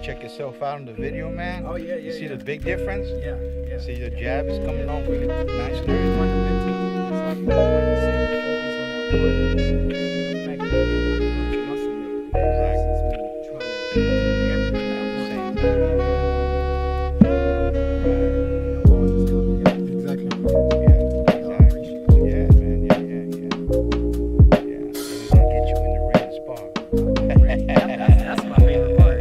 check yourself out in the video, man. Oh yeah, yeah. You see yeah. the big difference? Yeah, yeah. See the jab is coming on really nice and It's everything. like a mental. It's like the same focus on that one. The fact that you're muscle memory. Versus me trying to do everything at the same time. All just come together. Exactly. Yeah, man. Yeah. We're gonna get you in the ring and spar. That's my favorite part.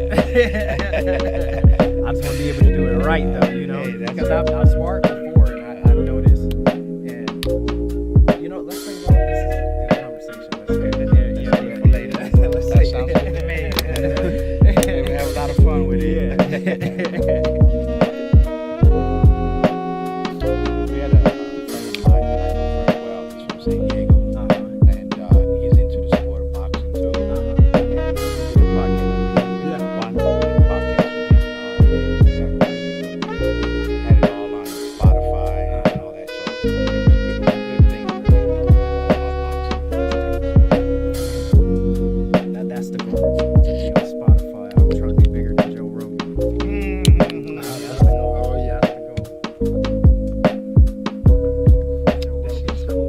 I just want to be able to do it right, though, you know, Hey, that's because I've sparred before, and I've noticed, and you know, let's bring on this is a good conversation. Let's Yeah. For later. Let's That say- sounds good to me. We have a lot of fun with it. We had a friend of mine that I know very well. He's from San Diego, and he's into the sport of boxing too. And we did a podcast. Had it all on Spotify and all that. So it was a good thing. That's the goal. You know, Spotify. I'm trying to be bigger than Joe Rogan. That's the goal. Oh, yeah. That's the goal. Joe Rogan's cool,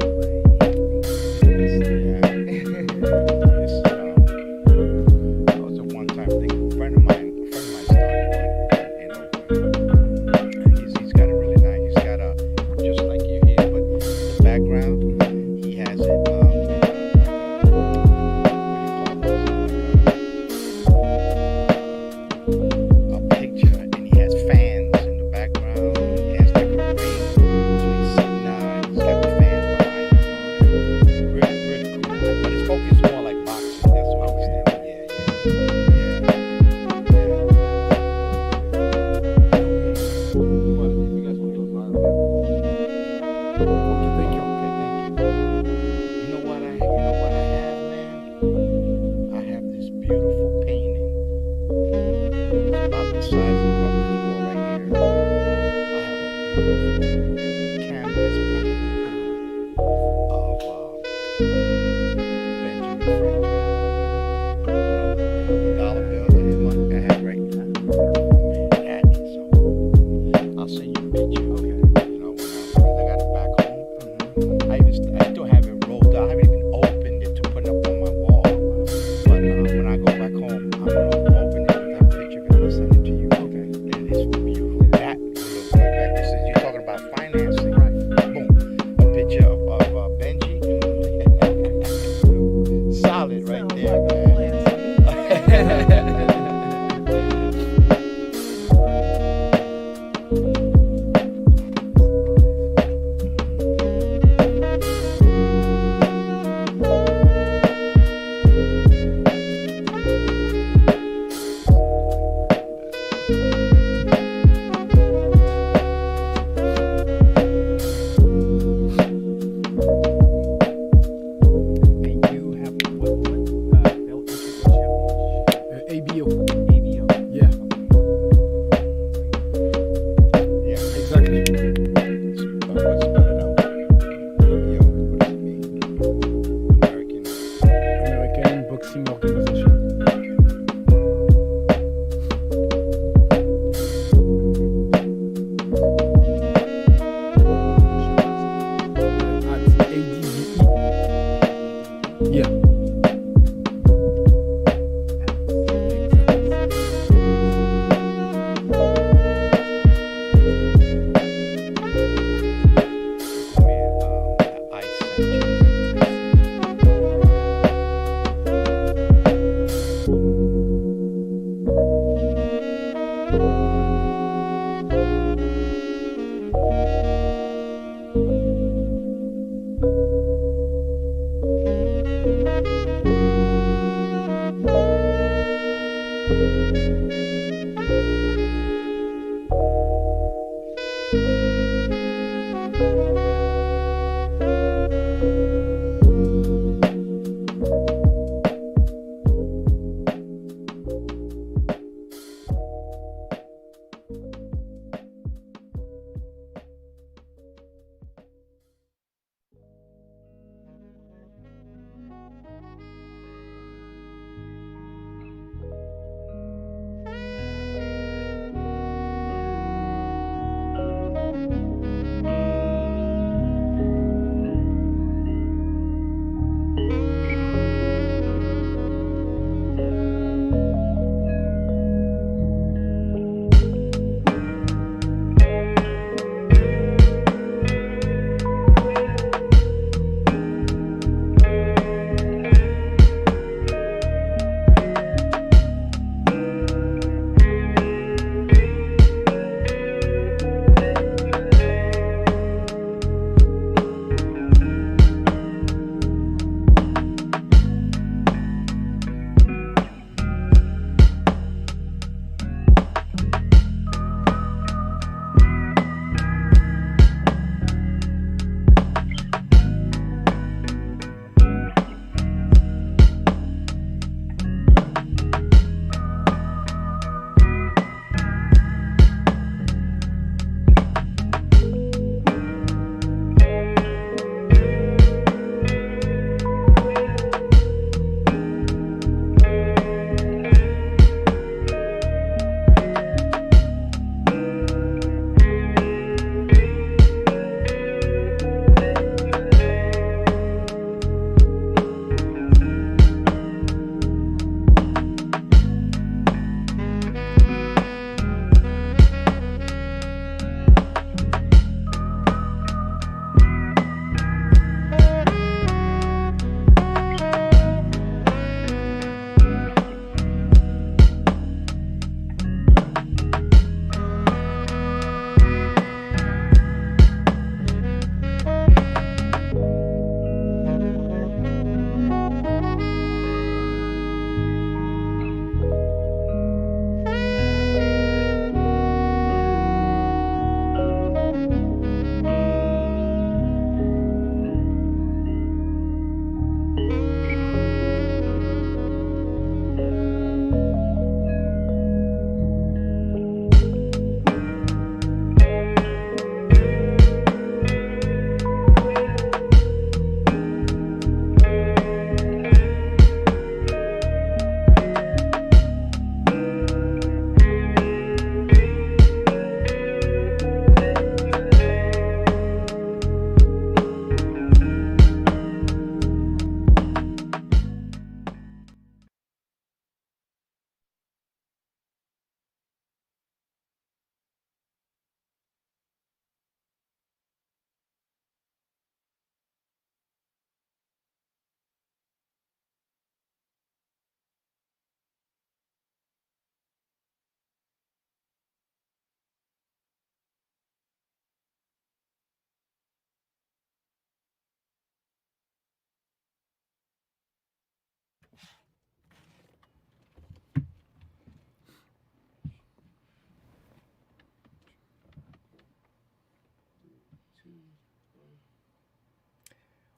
That was a one-time thing. A friend of mine started one, and he's got a really nice. He's got a just like you here, but the background he has it with what do you call this? A picture, and he has fans in the background. He has like a ring, so he's sitting down. He's got the fans behind him. Really cool. But his focus is more like boxing. That's what I was thinking. Thank you. You know what I have, man? I have this beautiful painting. It's about the size of this wall right here. I have a beautiful canvas painting of Benjamin Franklin. The dollar bill that his money I have right now. Manhattan. So I'll send you a picture. Okay. You know, because I got it back home. I still have it rolled out. I haven't even opened it to put it up on my wall. But when I go back home, I'm gonna open it with that picture and I'll send it to you. Okay. It is beautiful. That looks like this is you're talking about financing. Right. Boom. A picture of Benji. Solid right there, man.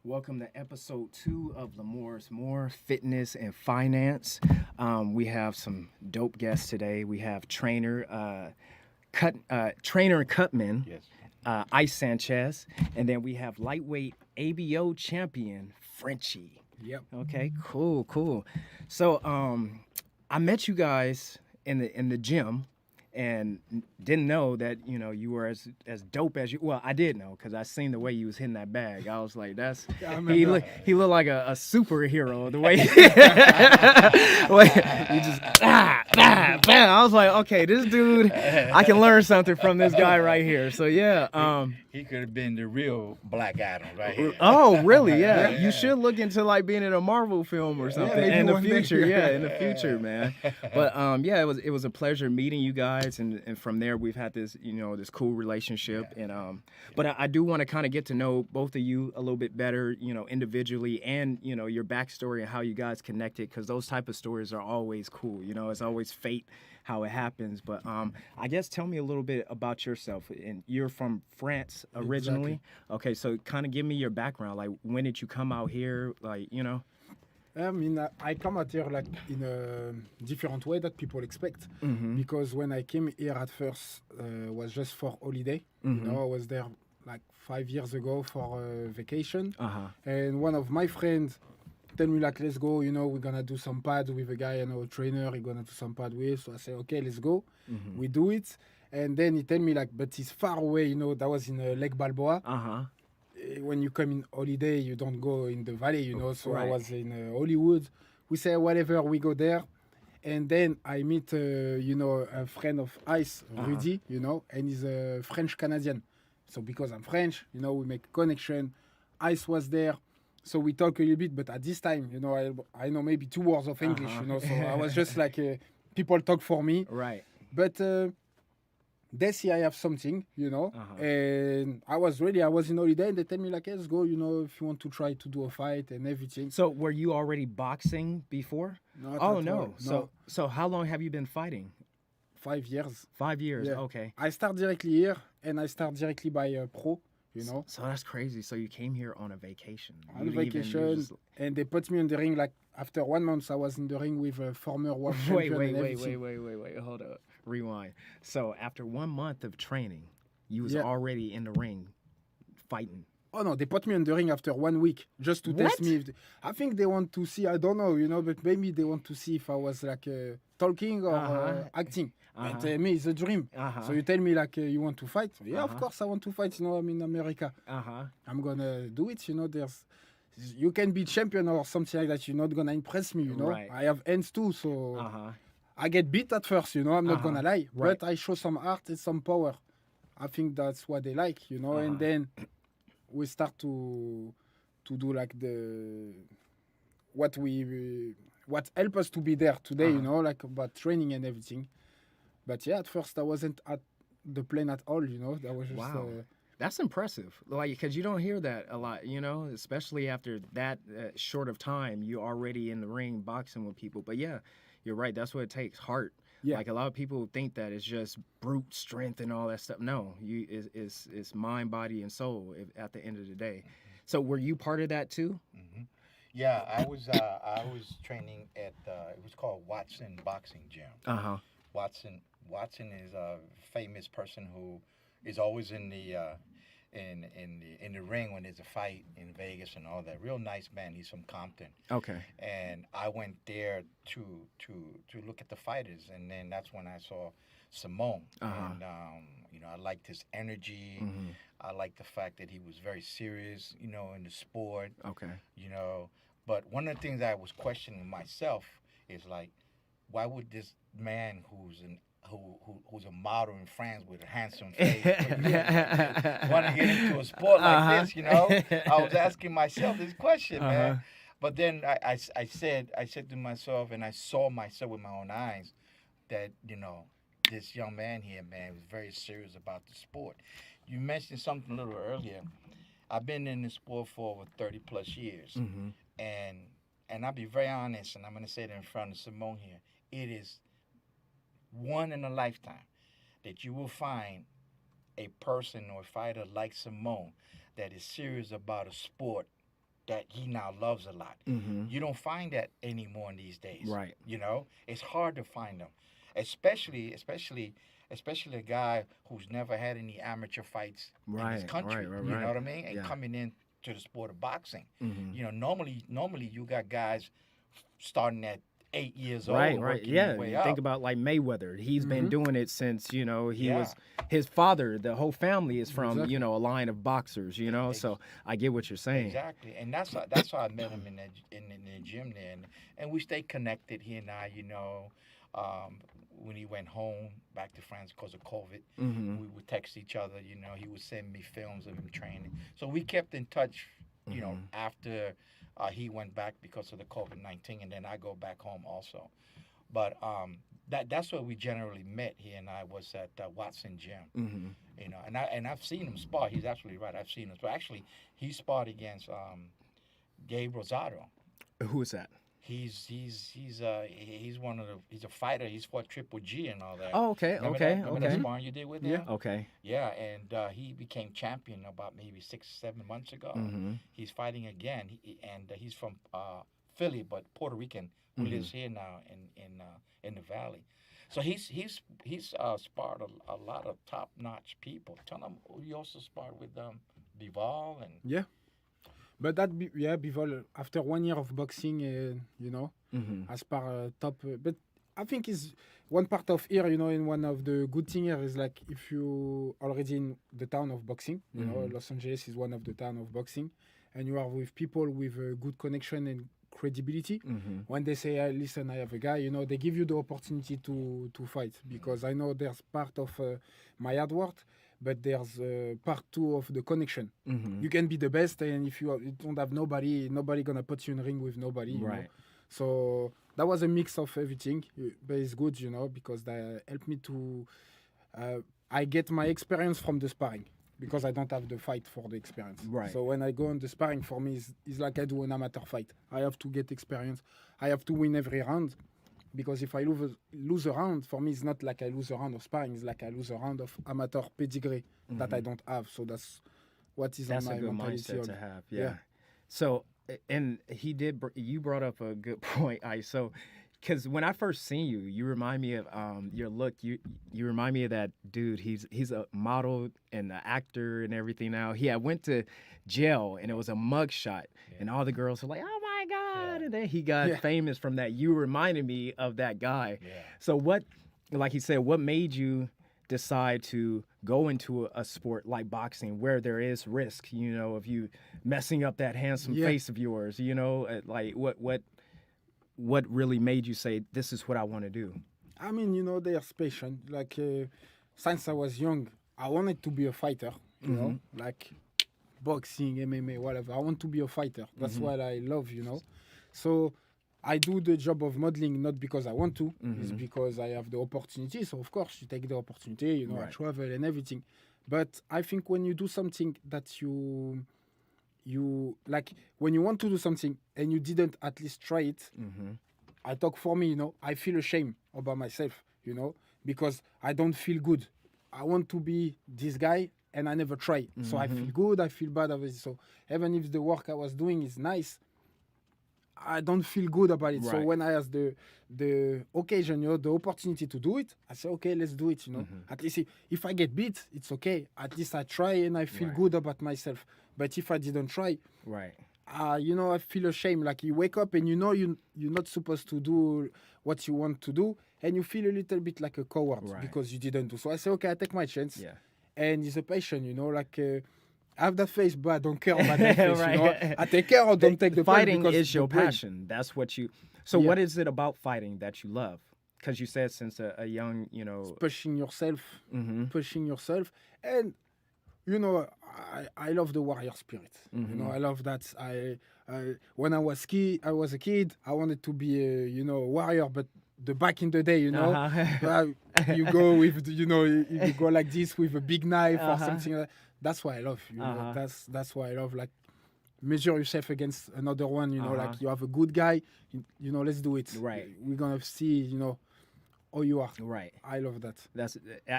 Welcome to episode 2 of Lamor's More Fitness and Finance. We have some dope guests today. We have trainer trainer and cutman, Yes. Ice Sanchez, and then we have lightweight ABO champion Frenchie. Yep. Okay, cool. So I met you guys in the gym and didn't know that you were as dope as you. Well, I did know because I seen the way you was hitting that bag. I was like, that's he looked like a superhero the way you just bam. I was like, okay, this dude, I can learn something from this guy right here. So yeah, He could have been the real Black Adam right here. oh really? Yeah, you should look into like being in a Marvel film or something maybe in the one day. future. Yeah, in the future, man. But yeah, it was a pleasure meeting you guys, and from there we've had this this cool relationship. And but I do want to kind of get to know both of you a little bit better, individually, and your backstory and how you guys connected, because those type of stories are always cool. It's always fate how it happens. But I guess tell me a little bit about yourself. And you're from France originally. Exactly. Okay, so kind of give me your background. Like, when did you come out here? Like, I mean, I come out here like in a different way that people expect. Because when I came here at first, was just for holiday. I was there like 5 years ago for vacation. And one of my friends tell me like, let's go, we're gonna do some pad with a guy, a trainer, he's gonna do some pad with. So I say, okay, let's go. We do it. And then he tell me like, but it's far away, that was in Lake Balboa. When you come in holiday, you don't go in the valley, So Right. I was in Hollywood. We say whatever, we go there, and then I meet a friend of Ice, Rudy, and he's a French Canadian. So because I'm French, we make connection. Ice was there, so we talk a little bit. But at this time, I know maybe 2 words of English, So I was just like people talk for me. right. But this year I have something, and I was ready. I was in holiday, and they tell me like, let's go, if you want to try to do a fight and everything. So were you already boxing before? Not Oh at no. all. So how long have you been fighting? 5 years. 5 years. Yeah. Okay. I start directly here, and I start directly by pro, So that's crazy. So you came here on a vacation. on You didn't even- you vacation, just- and they put me in the ring. Like after 1 month, I was in the ring with a former world Wait, champion. and wait. everything. Hold up. Rewind. So after 1 month of training, you was Yeah. already in the ring fighting. Oh no, they put me in the ring after 1 week just to test What? me. I think they want to see. I don't know, but maybe they want to see if I was like talking or acting. But me, it's a dream. So you tell me like you want to fight? Yeah, of course I want to fight. I'm in America. I'm gonna do it. You can be champion or something like that. You're not gonna impress me. Right. I have hands too, so I get beat at first. I'm not gonna lie, Right. but I show some art and some power. I think that's what they like. And then we start to do like what help us to be there today. Like about training and everything. But yeah, at first I wasn't at the plane at all. That was just. Wow. That's impressive. Like, because you don't hear that a lot, especially after that short of time, you're already in the ring boxing with people. But yeah, you're right. That's what it takes, heart. Yeah. Like, a lot of people think that it's just brute strength and all that stuff. No, it's mind, body, and soul at the end of the day. So were you part of that too? Yeah, I was training at it was called Watson Boxing Gym. Watson is a famous person who is always in the ring when there's a fight in Vegas and all that. Real nice man. He's from Compton. Okay. And I went there to look at the fighters, and then that's when I saw Simone. And I liked his energy. I liked the fact that he was very serious, in the sport. Okay. But one of the things I was questioning myself is like, why would this man who's a model in France with a handsome face want to get into a sport like this? I was asking myself this question, man. But then I said to myself, and I saw myself with my own eyes, that this young man here, man, was very serious about the sport. You mentioned something a little earlier. I've been in this sport for over 30 plus years, and I'll be very honest, and I'm going to say it in front of Simone here. It is one in a lifetime that you will find a person or a fighter like Simone that is serious about a sport that he now loves a lot. You don't find that anymore in these days. Right. You know, it's hard to find them, especially a guy who's never had any amateur fights in his country. You know what I mean? And coming in to the sport of boxing. You know, normally you got guys starting at 8 years old. Right. Yeah. Way You up. think about like Mayweather. He's been doing it since, you know, he was, his father, the whole family is from, you know, a line of boxers, you know, so I get what you're saying. Exactly. And that's how I met him in the gym there. And we stay connected, he and I, you know. When he went home back to France because of COVID, we would text each other, you know. He would send me films of him training. So we kept in touch, you know, after he went back because of the COVID-19, and then I go back home also. But that's where we generally met. He and I was at Watson Gym, you know. And I've seen him spar. He's absolutely right. I've seen him spar. Actually, he sparred against Gabe Rosado. Who is that? He's one of the, he's a fighter. He's fought Triple G and all that. Oh, okay, Remember that sparring you did with him? Okay. Yeah, and he became champion about maybe 6-7 months ago. He's fighting again, he's from Philly, but Puerto Rican, who lives here now in the Valley. So he's sparred a lot of top-notch people. Tell him you also sparred with Bival and But Bivol, after 1 year of boxing, you know, as per top. But I think is one part of here, you know, and one of the good thing here is like if you already in the town of boxing, you know, Los Angeles is one of the town of boxing, and you are with people with a good connection and credibility. When they say, listen, I have a guy, you know, they give you the opportunity to fight, because I know there's part of my hard work, but there's part two of the connection. You can be the best, and if you don't have nobody gonna put you in a ring with nobody. You know? So that was a mix of everything, but it's good, you know, because that helped me to. I get my experience from the sparring, because I don't have the fight for the experience. So when I go on the sparring, for me, it's like I do an amateur fight. I have to get experience. I have to win every round. Because if I lose a round, for me, it's not like I lose a round of sparring. It's like I lose a round of amateur pedigree that I don't have. So that's what is on my mentality. That's a good mindset to have. Yeah. So, and you brought up a good point, Ice. So, because when I first seen you, you remind me of your look. You remind me of that dude. He's a model and an actor and everything now. I went to jail, and it was a mug shot, and all the girls were like, "Oh my God!" And then he got famous from that. You reminded me of that guy. So what, like he said, what made you decide to go into a sport like boxing, where there is risk, you know, of you messing up that handsome face of yours, you know, like what really made you say, this is what I want to do? I mean, you know, there's passion. Like, since I was young, I wanted to be a fighter, you know, like boxing, MMA, whatever. I want to be a fighter. That's what I love, you know. So I do the job of modeling not because I want to, it's because I have the opportunity. So, of course, you take the opportunity, you know, I travel and everything. But I think when you do something that you like, when you want to do something and you didn't at least try it, I talk for me, you know, I feel ashamed about myself, you know, because I don't feel good. I want to be this guy and I never try. So I feel good, I feel bad. So even if the work I was doing is nice, I don't feel good about it. So when I have the occasion, you know, the opportunity to do it, I say, okay, let's do it, you know. At least if I get beat, it's okay. At least I try and I feel good about myself. But if I didn't try, you know, I feel ashamed. Like you wake up and you know you're not supposed to do what you want to do, and you feel a little bit like a coward because you didn't do. So I say, okay, I take my chance. And it's a passion, you know, like I have that face, but I don't care about that face. You know? I take care or don't take the fighting is your passion. That's what you. So what is it about fighting that you love? Because you said since a young, you know, it's pushing yourself, and you know, I love the warrior spirit. You know, I love that. When I was a kid, I wanted to be a, you know, warrior, but the back in the day, you know, you go with, you know, you go like this with a big knife or something like that. That's what I love. You know, that's why I love, like, measure yourself against another one. You know, like you have a good guy. You know, let's do it. We're gonna see. You know, how you are. I love that.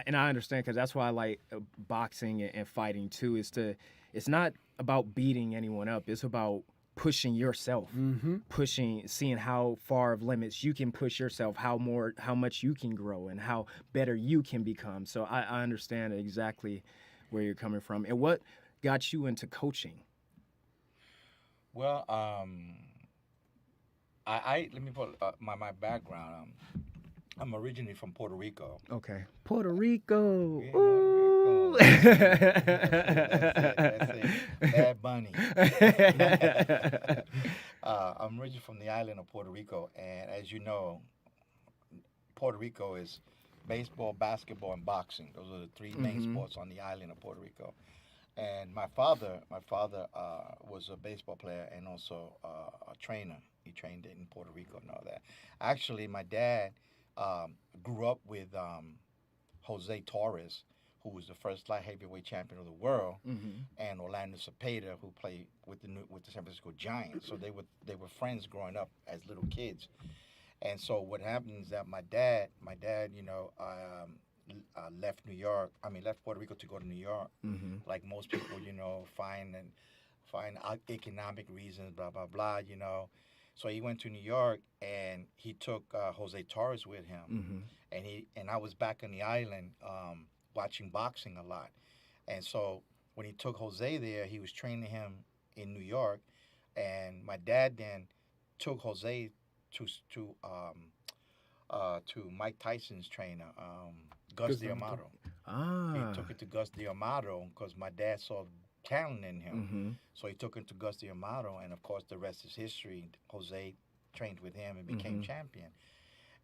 And I understand, because that's why I like boxing and fighting too. It's not about beating anyone up. It's about pushing yourself, seeing how far of limits you can push yourself, how much you can grow, and how better you can become. So I understand exactly where you're coming from. And what got you into coaching? Well, I let me put my background. I'm originally from Puerto Rico. Okay. Puerto Rico. Yeah, Ooh. Puerto Rico. That's it. Bad Bunny. I'm originally from the island of Puerto Rico, and as you know, Puerto Rico is baseball, basketball, and boxing. Those are the three main sports on the island of Puerto Rico. And my father was a baseball player and also a trainer. He trained in Puerto Rico and all that. Actually, my dad grew up with Jose Torres, who was the first light heavyweight champion of the world, and Orlando Cepeda, who played with the San Francisco Giants. So they were friends growing up as little kids. And so what happened is that my dad, left Puerto Rico to go to New York, like most people, find economic reasons, blah blah blah, So he went to New York and he took Jose Torres with him, and I was back on the island watching boxing a lot, and so when he took Jose there, he was training him in New York, and my dad then took Jose to Mike Tyson's trainer, Gus D'Amato. He took it to Gus D'Amato because my dad saw talent in him. So he took him to Gus D'Amato, and of course the rest is history. Jose trained with him and became champion.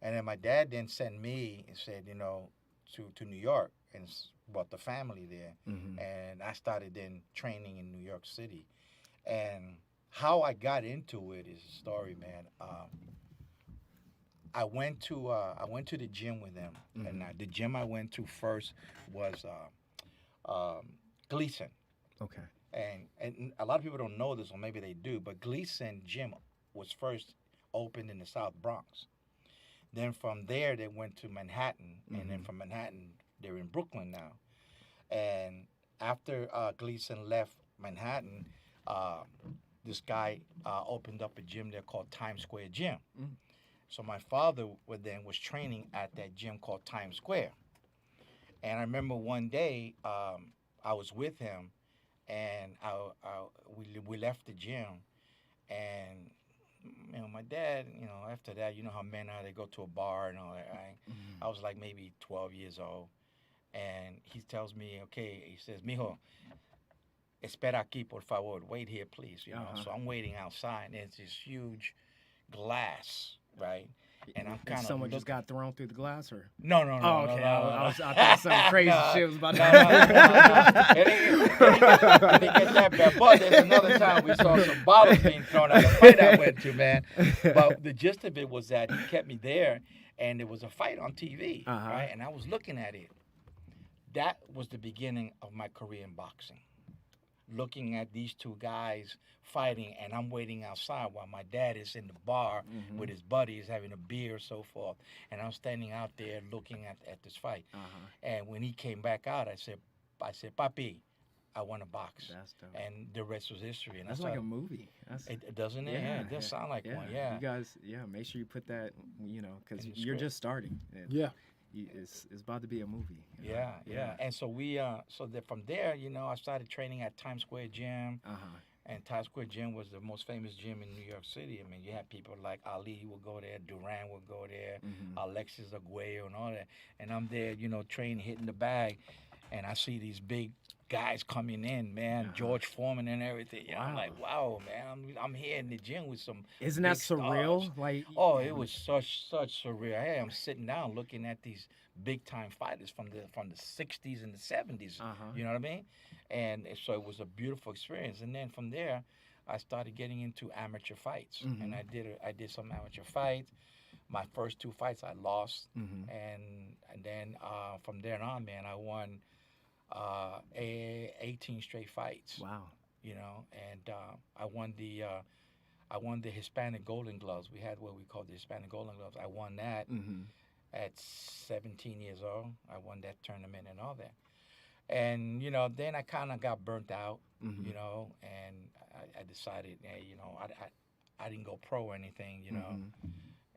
And then my dad then sent me and said, to New York and brought the family there. And I started then training in New York City. And how I got into it is a story, man. I went to the gym with them, and the gym I went to first was Gleason. Okay. And a lot of people don't know this, or maybe they do, but Gleason Gym was first opened in the South Bronx. Then from there they went to Manhattan, and then from Manhattan they're in Brooklyn now. And after Gleason left Manhattan, this guy opened up a gym there called Times Square Gym. So my father was training at that gym called Times Square. And I remember one day I was with him, and we left the gym, and my dad, after that, how men are, they go to a bar and all that, right? I was like maybe 12 years old, and he tells me, okay, he says, mijo, espera aquí, por favor, wait here, please, So I'm waiting outside, and there's this huge glass, right? And I'm kind of someone just got thrown through the glass, or no. Oh, okay. No. I thought some crazy shit was about to happen. It didn't get that bad. But there's another time we saw some bottles being thrown at a fight I went to, man. But the gist of it was that he kept me there, and there was a fight on TV, right? And I was looking at it. That was the beginning of my career in boxing. Looking at these two guys fighting, and I'm waiting outside while my dad is in the bar with his buddies having a beer, so forth, and I'm standing out there looking at this fight. And when he came back out, I said, Papi, I want to box. That's dope. And the rest was history. And that's like a movie. Doesn't it? Yeah, it does sound like one. Yeah. You guys, make sure you put that, because you're just starting. Yeah. It's about to be a movie. Yeah. And so from there, I started training at Times Square Gym. And Times Square Gym was the most famous gym in New York City. I mean, you had people like Ali would go there, Duran would go there, Alexis Aguayo and all that. And I'm there, training, hitting the bag, and I see these big guys coming in, man, George Foreman and everything. Wow. I'm like, wow, man, I'm here in the gym with some. Isn't that surreal? Stars. Like, it was such surreal. Hey, I'm sitting down looking at these big time fighters from the 60s and the 70s. You know what I mean? And so it was a beautiful experience. And then from there, I started getting into amateur fights, and I did some amateur fights. My first two fights I lost, and then from there on, man, I won 18 straight fights. Wow. And I won the Hispanic Golden Gloves. We had what we called the Hispanic Golden Gloves. I won that at 17 years old. I won that tournament and all that. And then I kind of got burnt out, and I decided, hey, I didn't go pro or anything,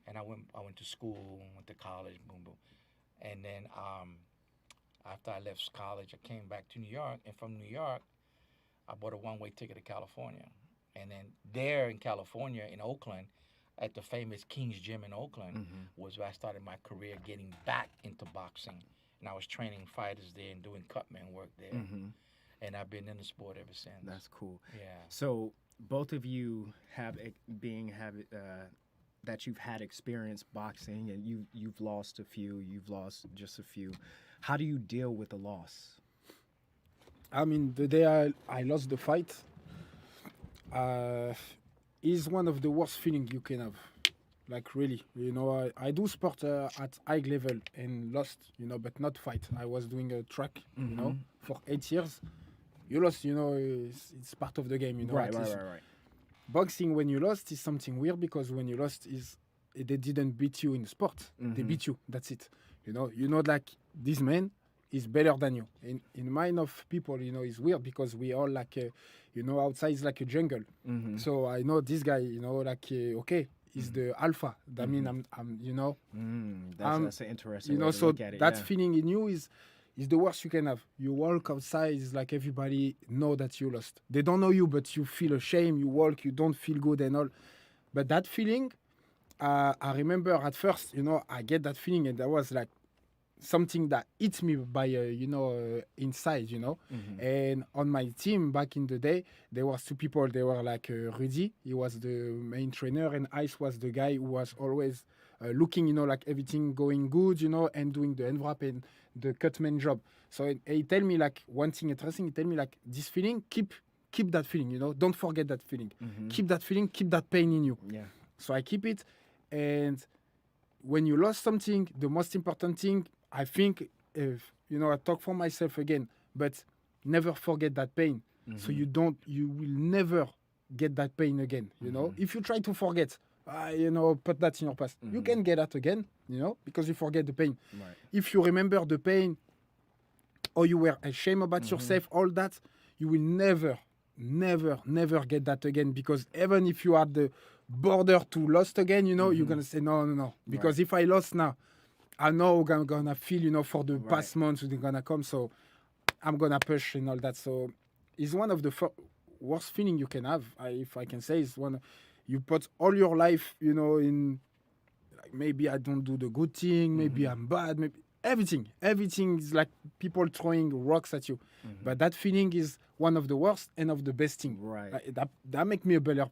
and I went to school, went to college, boom, boom, and then after I left college, I came back to New York, and from New York, I bought a one-way ticket to California, and then there in California, in Oakland, at the famous King's Gym in Oakland, was where I started my career getting back into boxing, and I was training fighters there and doing cutman work there, and I've been in the sport ever since. That's cool. Yeah. So both of you have that you've had experience boxing, and you've lost a few, you've lost just a few. How do you deal with the loss? I mean, the day I lost the fight is one of the worst feelings you can have. Like, really. I do sport at high level and lost, but not fight. I was doing a track, for 8 years. You lost, it's part of the game, Right. Boxing, when you lost, is something weird because when you lost, they didn't beat you in the sport. They beat you. That's it. Like this man is better than you. In mind of people, it's weird because we all like, outside is like a jungle. So I know this guy, okay, he's the alpha. That means That's an interesting way to so look at it. that Yeah. feeling in you is the worst you can have. You walk outside, it's like everybody know that you lost. They don't know you, but you feel ashamed. You walk, you don't feel good and all. But that feeling, I remember at first, I get that feeling, and that was like something that hit me by, inside, And on my team back in the day, there was two people. They were like Rudy, he was the main trainer, and Ice was the guy who was always looking, like everything going good, and doing the envelope and the cutman job. So he tell me like one thing interesting. He tell me like this feeling, keep that feeling, don't forget that feeling. Keep that feeling, keep that pain in you. Yeah. So I keep it, and when you lost something, the most important thing, I think, I talk for myself again, but never forget that pain. So you will never get that pain again, If you try to forget, put that in your past, you can get that again, because you forget the pain. Right. If you remember the pain, or you were ashamed about yourself, all that, you will never get that again, because even if you are the border to lost again, you're going to say, no. Because if I lost now, I know I'm going to feel, for the past months they're going to come. So I'm going to push and all that. So it's one of the worst feeling you can have, if I can say. It's one, you put all your life, in, like, maybe I don't do the good thing, maybe I'm bad, maybe everything is like people throwing rocks at you. But that feeling is one of the worst and of the best thing. Right. That make me a better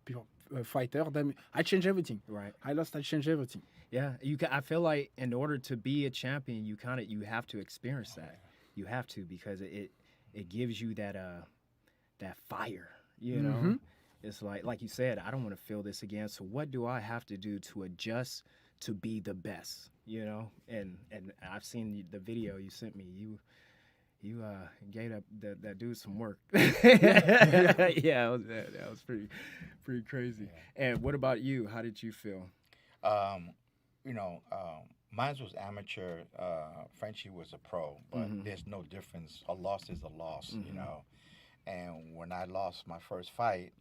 fighter. I change everything. Right. I lost, I change everything. Yeah, I feel like in order to be a champion, you have to experience that. You have to, because it gives you that fire. It's like you said, I don't want to feel this again. So what do I have to do to adjust to be the best? And I've seen the video you sent me. You gave that dude some work. Yeah, that was pretty crazy. Yeah. And what about you? How did you feel? Mine was amateur. Frenchie was a pro, but there's no difference. A loss is a loss, And when I lost my first fight,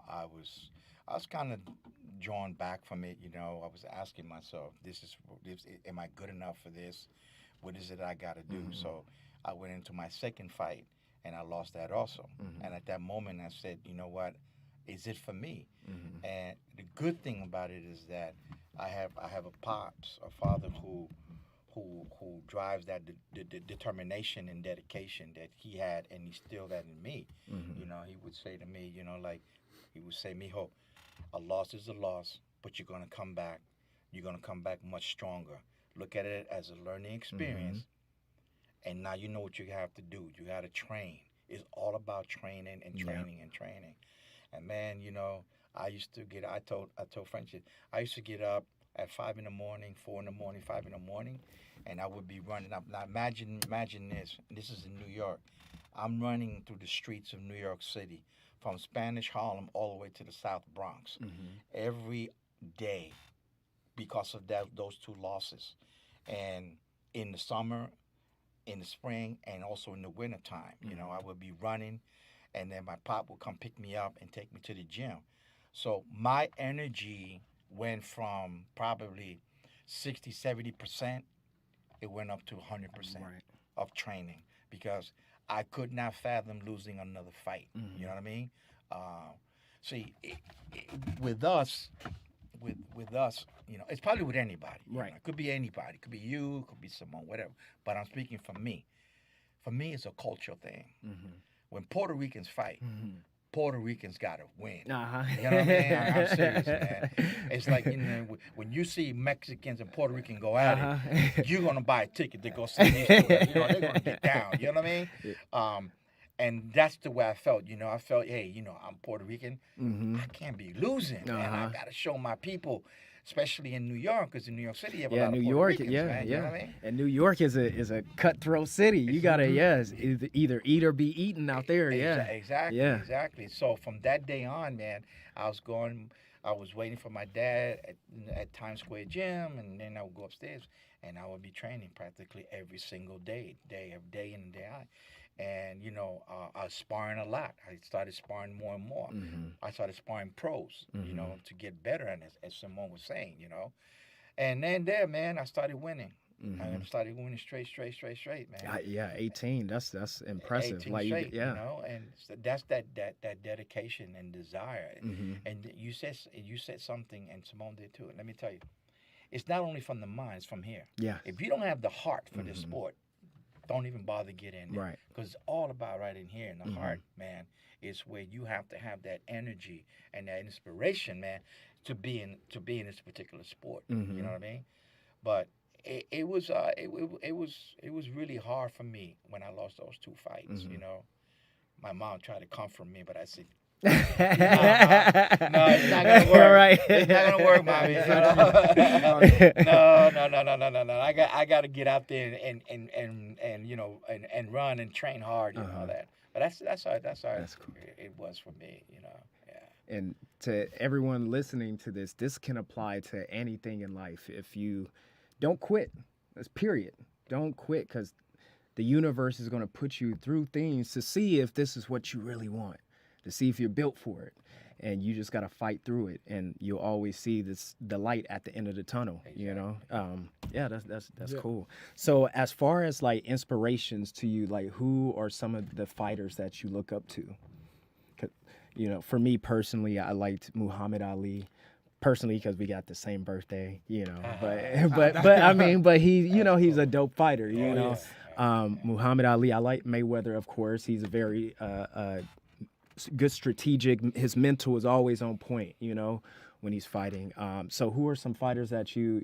I was kind of drawn back from it. I was asking myself, am I good enough for this? What is it I got to do? So I went into my second fight, and I lost that also. And at that moment, I said, you know what? Is it for me? And the good thing about it is that I have a father who drives that determination and dedication that he had, and he instilled that in me. He would say to me, he would say, "Mijo, a loss is a loss, but you're gonna come back. You're gonna come back much stronger. Look at it as a learning experience, and now you know what you have to do. You got to train. It's all about training and training and training." And man, I used to I told Frenchie, I used to get up at 5 in the morning, 4 in the morning, 5 in the morning, and I would be running up. Now imagine this. This is in New York. I'm running through the streets of New York City, from Spanish Harlem all the way to the South Bronx, every day, because of those two losses. And in the summer, in the spring, and also in the wintertime, I would be running. and then my pop would come pick me up and take me to the gym. So my energy went from probably 60, 70%, it went up to 100% Right. of training because I could not fathom losing another fight. You know what I mean? See, with us, with us, it's probably with anybody. Right. It could be anybody. It could be you. It could be someone, whatever. But I'm speaking for me. For me, it's a cultural thing. When Puerto Ricans fight, Puerto Ricans gotta win. Uh-huh. You know what I mean? I'm serious, man. It's like when you see Mexicans and Puerto Rican go at it, you're gonna buy a ticket to go see these two. They're gonna get down. You know what I mean? And that's the way I felt. I felt, hey, I'm Puerto Rican. I can't be losing, man. I gotta show my people, especially in New York, because in New York City, you have a lot New of Puerto York, Ricans, man. You know what I mean? And New York is a cutthroat city. You gotta either eat or be eaten out there. Exactly. So from that day on, man, I was waiting for my dad at Times Square Gym, and then I would go upstairs, and I would be training practically every single day in and day out. And I was sparring a lot. I started sparring more and more. I started sparring pros, to get better. And as Simone was saying, and then there, man, I started winning. I started winning straight, man. 18. That's impressive. 18 like straight, yeah. And so that's that dedication and desire. And you said something, and Simone did too. And let me tell you, it's not only from the mind; it's from here. Yeah. If you don't have the heart for this sport, don't even bother getting in there. Right. Because it's all about right in here in the heart, man. Is where you have to have that energy and that inspiration, man, to be in this particular sport. You know what I mean? But it was really hard for me when I lost those two fights. My mom tried to comfort me, but I said, no, it's not gonna work. Right. It's not gonna work, mommy. No. I got to get out there and run and train hard and all that. But that's how cool. it was for me. Yeah. And to everyone listening to this can apply to anything in life. If you don't quit, that's period. Don't quit, because the universe is going to put you through things to see if this is what you really want, to see if you're built for it. And you just got to fight through it, and you'll always see the light at the end of the tunnel. Exactly. That's cool. So as far as like inspirations to you, like who are some of the fighters that you look up to? For me personally, I liked Muhammad Ali. Personally, because we got the same birthday, but I mean, but he, he's a dope fighter, Yes. Muhammad Ali. I like Mayweather, of course. He's a very good strategic. His mental is always on point, when he's fighting. So who are some fighters that you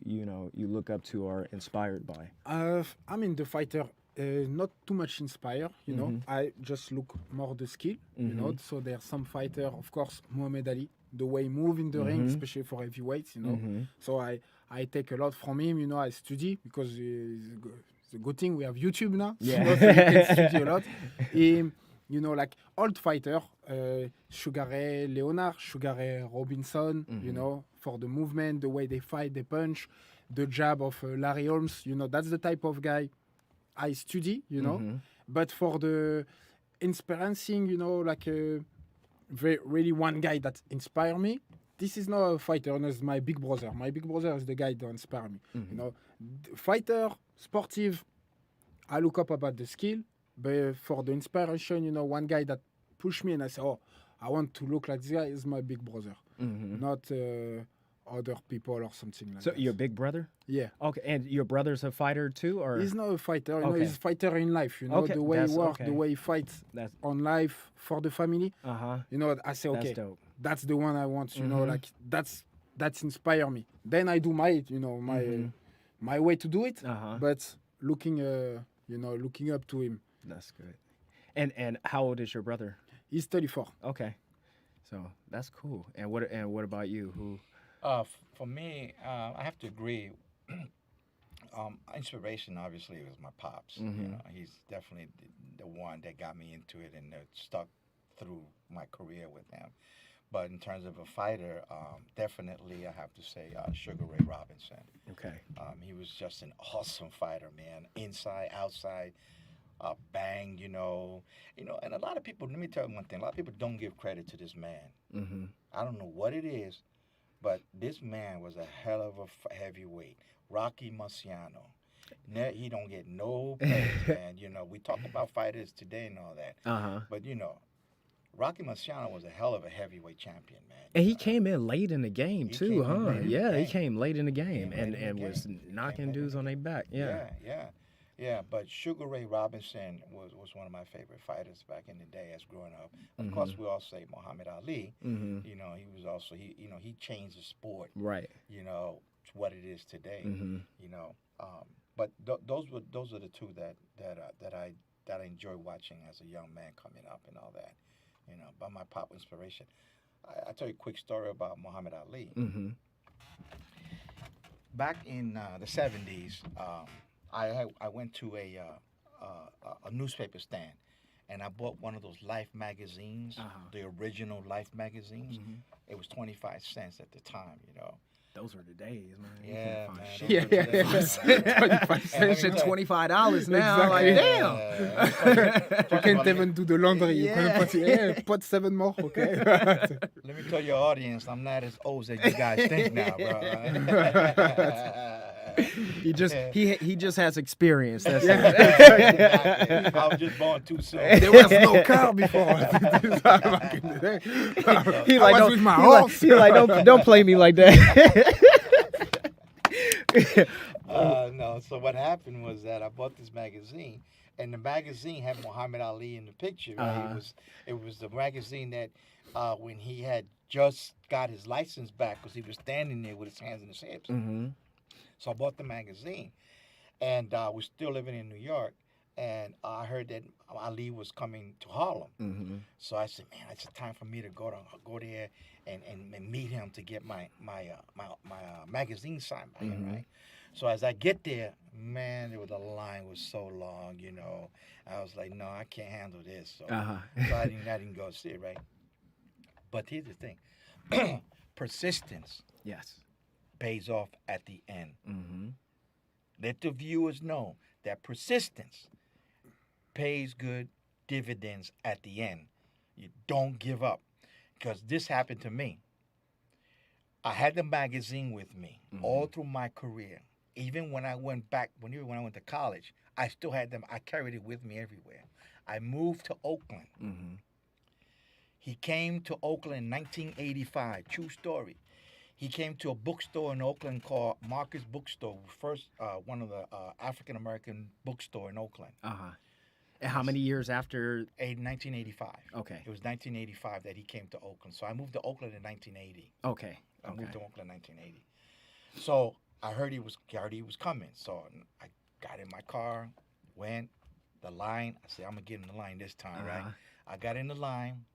look up to or inspired by? I mean, the fighter, not too much inspired, I just look more the skill, So there's some fighter, of course, Muhammad Ali, the way he move in the ring, especially for heavyweights, So I take a lot from him, I study, because it's a good thing we have YouTube now. Yeah. So you can study a lot. Like old fighter, Sugar Ray Leonard, Sugar Ray Robinson, for the movement, the way they fight, they punch, the jab of Larry Holmes, that's the type of guy I study, But for the inspiring, like really one guy that inspire me, this is not a fighter, it's my big brother. My big brother is the guy that inspire me. Fighter, sportive, I look up about the skill, but for the inspiration, one guy that pushed me and I say, oh, I want to look like this guy is my big brother, not other people or something like that. So your big brother? Yeah. Okay, and your brother's a fighter too, or? He's not a fighter, Okay. he's a fighter in life, Okay, the way he that's works, okay. the way he fights That's on life for the family. I say, okay, That's dope. that's the one I want, like that's inspire me. Then I do my, my way to do it, but looking up to him. That's good. And how old is your brother? He's 34. Okay, so that's cool. And what about you? Who? For me, I have to agree. Inspiration, obviously, was my pops. He's definitely the one that got me into it and stuck through my career with him. But in terms of a fighter, definitely I have to say Sugar Ray Robinson. Okay. He was just an awesome fighter, man. Inside, outside. Bang, and a lot of people. Let me tell you one thing. A lot of people don't give credit to this man. Mm-hmm. I don't know what it is, but this man was a hell of a heavyweight. Rocky Marciano. He don't get no praise, man. We talk about fighters today and all that. But Rocky Marciano was a hell of a heavyweight champion, man. And he came in late in the game He too, came in huh? late in the Yeah, he game. came late in the game Came late in the and was game. knocking Came late dudes in on the their back. Yeah. Yeah. But Sugar Ray Robinson was one of my favorite fighters back in the day as growing up. Of course, we all say Muhammad Ali. Mm-hmm. He was also he changed the sport. Right. To what it is today. Mm-hmm. But those are the two that I enjoy watching as a young man coming up and all that. By my pop inspiration. I tell you a quick story about Muhammad Ali. Mm-hmm. Back in the 70s, I went to a newspaper stand, and I bought one of those Life magazines, the original Life magazines. Mm-hmm. It was 25 cents at the time, Those were the days, man. Yeah, man. Yeah. 25 cents and $25 now. Like, damn. You can't even do the laundry. You Yeah. can't put 7 more, okay? Let me tell your audience, I'm not as old as you guys think now, bro. He just has experience. That's Exactly. I was just born too soon. There was no car before. Back in the day. He I like, was don't, with my he like, horse. he like, don't play me like that. No, so what happened was that I bought this magazine, and the magazine had Muhammad Ali in the picture. Right? It was the magazine that when he had just got his license back, because he was standing there with his hands in his hips. Mm-hmm. So I bought the magazine, and we're still living in New York, and I heard that Ali was coming to Harlem. Mm-hmm. So I said, man, it's time for me to go there and meet him to get my magazine signed by him, right? So as I get there, man, the line was so long, I was like, no, I can't handle this. So, so I didn't go see it, right? But here's the thing. Persistence Yes. pays off at the end. Mm-hmm. Let the viewers know that persistence pays good dividends at the end. You don't give up, because this happened to me. I had the magazine with me all through my career. Even when I went back, when I went to college, I still had them. I carried it with me everywhere. I moved to Oakland. Mm-hmm. He came to Oakland in 1985. True story. He came to a bookstore in Oakland called Marcus Bookstore, first one of the African American bookstore in Oakland. And how many years after? 1985. Okay. It was 1985 that he came to Oakland. So I moved to Oakland in 1980. Okay. I moved to Oakland in 1980. So I heard he was coming. So I got in my car, went the line. I said, I'm gonna get in the line this time, right? I got in the line.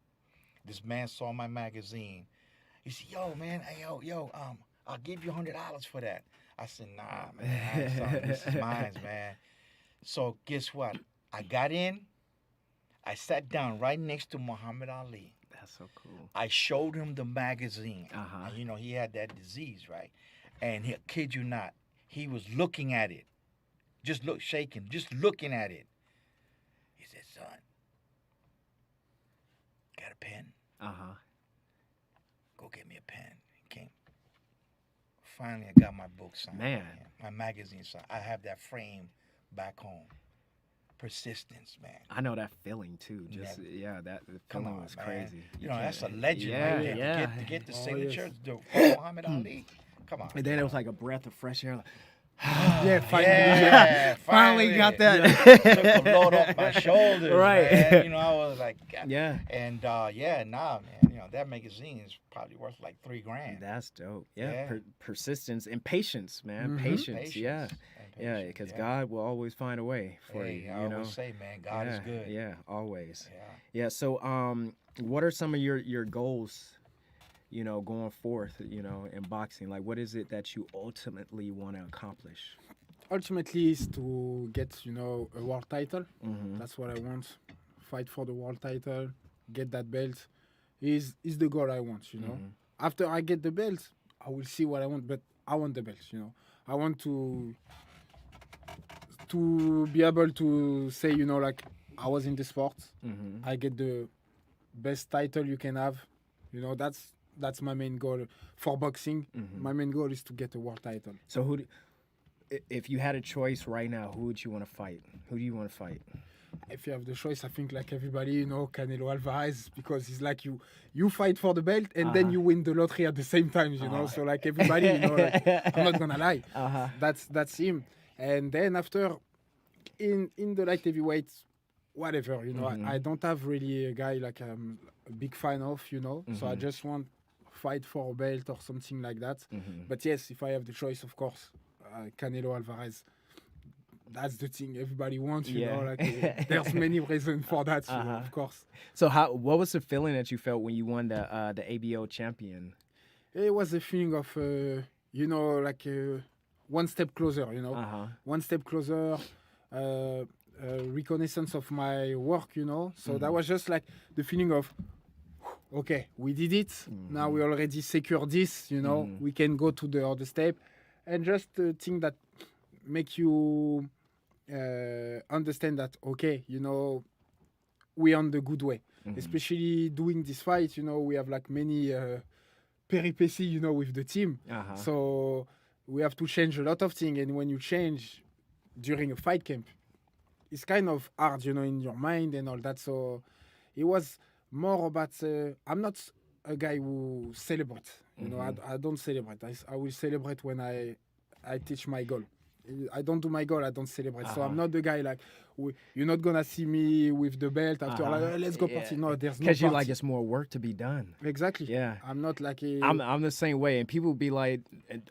This man saw my magazine. He said, yo, man, hey, yo, I'll give you $100 for that. I said, nah, man, this is mine, man. So guess what? I got in. I sat down right next to Muhammad Ali. That's so cool. I showed him the magazine. And, he had that disease, right? And he, kid you not, he was looking at it. Shaking, just looking at it. He said, son, got a pen? Go get me a pen. He came. Finally, I got my book signed. Man. My magazine signed. I have that frame back home. Persistence, man. I know that feeling too. Just that feeling was man. crazy. That's a legend Yeah, right there. yeah. To get the Oh, signature, yes. Muhammad Ali. Come on. And then it was like a breath of fresh air. Like, Yeah, finally. Yeah, finally got that. Took the load off my shoulders, Right. man. I was like, God. Yeah. And man. That magazine is probably worth like $3,000. That's dope. Yeah. Yeah. Persistence and patience, man. Patience. Yeah. Yeah, because God will always find a way for you. I always say, man, God is good. Yeah, always. Yeah. Yeah. So, what are some of your goals? Going forth, in boxing, like what is it that you ultimately want to accomplish? Ultimately is to get, a world title. Mm-hmm. That's what I want. Fight for the world title, get that belt. Is the goal I want, After I get the belt, I will see what I want, but I want the belt, I want to to be able to say, like I was in the sport, Mm-hmm. I get the best title you can have. That's my main goal for boxing. Mm-hmm. My main goal is to get a world title. So if you had a choice right now, who would you want to fight? Who do you want to fight? If you have the choice, I think like everybody, Canelo Alvarez, because it's like you fight for the belt and then you win the lottery at the same time, So like everybody, like, I'm not gonna lie, that's him. And then after, in the light heavyweight, whatever, I don't have really a guy like I'm a big fan of, So I just want fight for a belt or something like that. But yes, if I have the choice, of course, Canelo Alvarez. That's the thing everybody wants, Like there's many reasons for that, of course. So what was the feeling that you felt when you won the ABO champion? It was a feeling of, like one step closer, one step closer, reconnaissance of my work, So that was just like the feeling of, okay, we did it. Now we already secured this, we can go to the other step, and just the thing that make you understand that, okay, we're on the good way. Especially doing this fight, we have like many peripety, with the team. So we have to change a lot of things. And when you change during a fight camp, it's kind of hard, in your mind and all that. So it was more about, I'm not a guy who celebrates. I don't celebrate. I will celebrate when I teach my goal. I don't do my goal, I don't celebrate. So I'm not the guy like, you're not going to see me with the belt after, like, let's go party. No, there's no Because you're party. like, it's more work to be done. Exactly. Yeah. I'm not like a... I'm the same way. And people be like,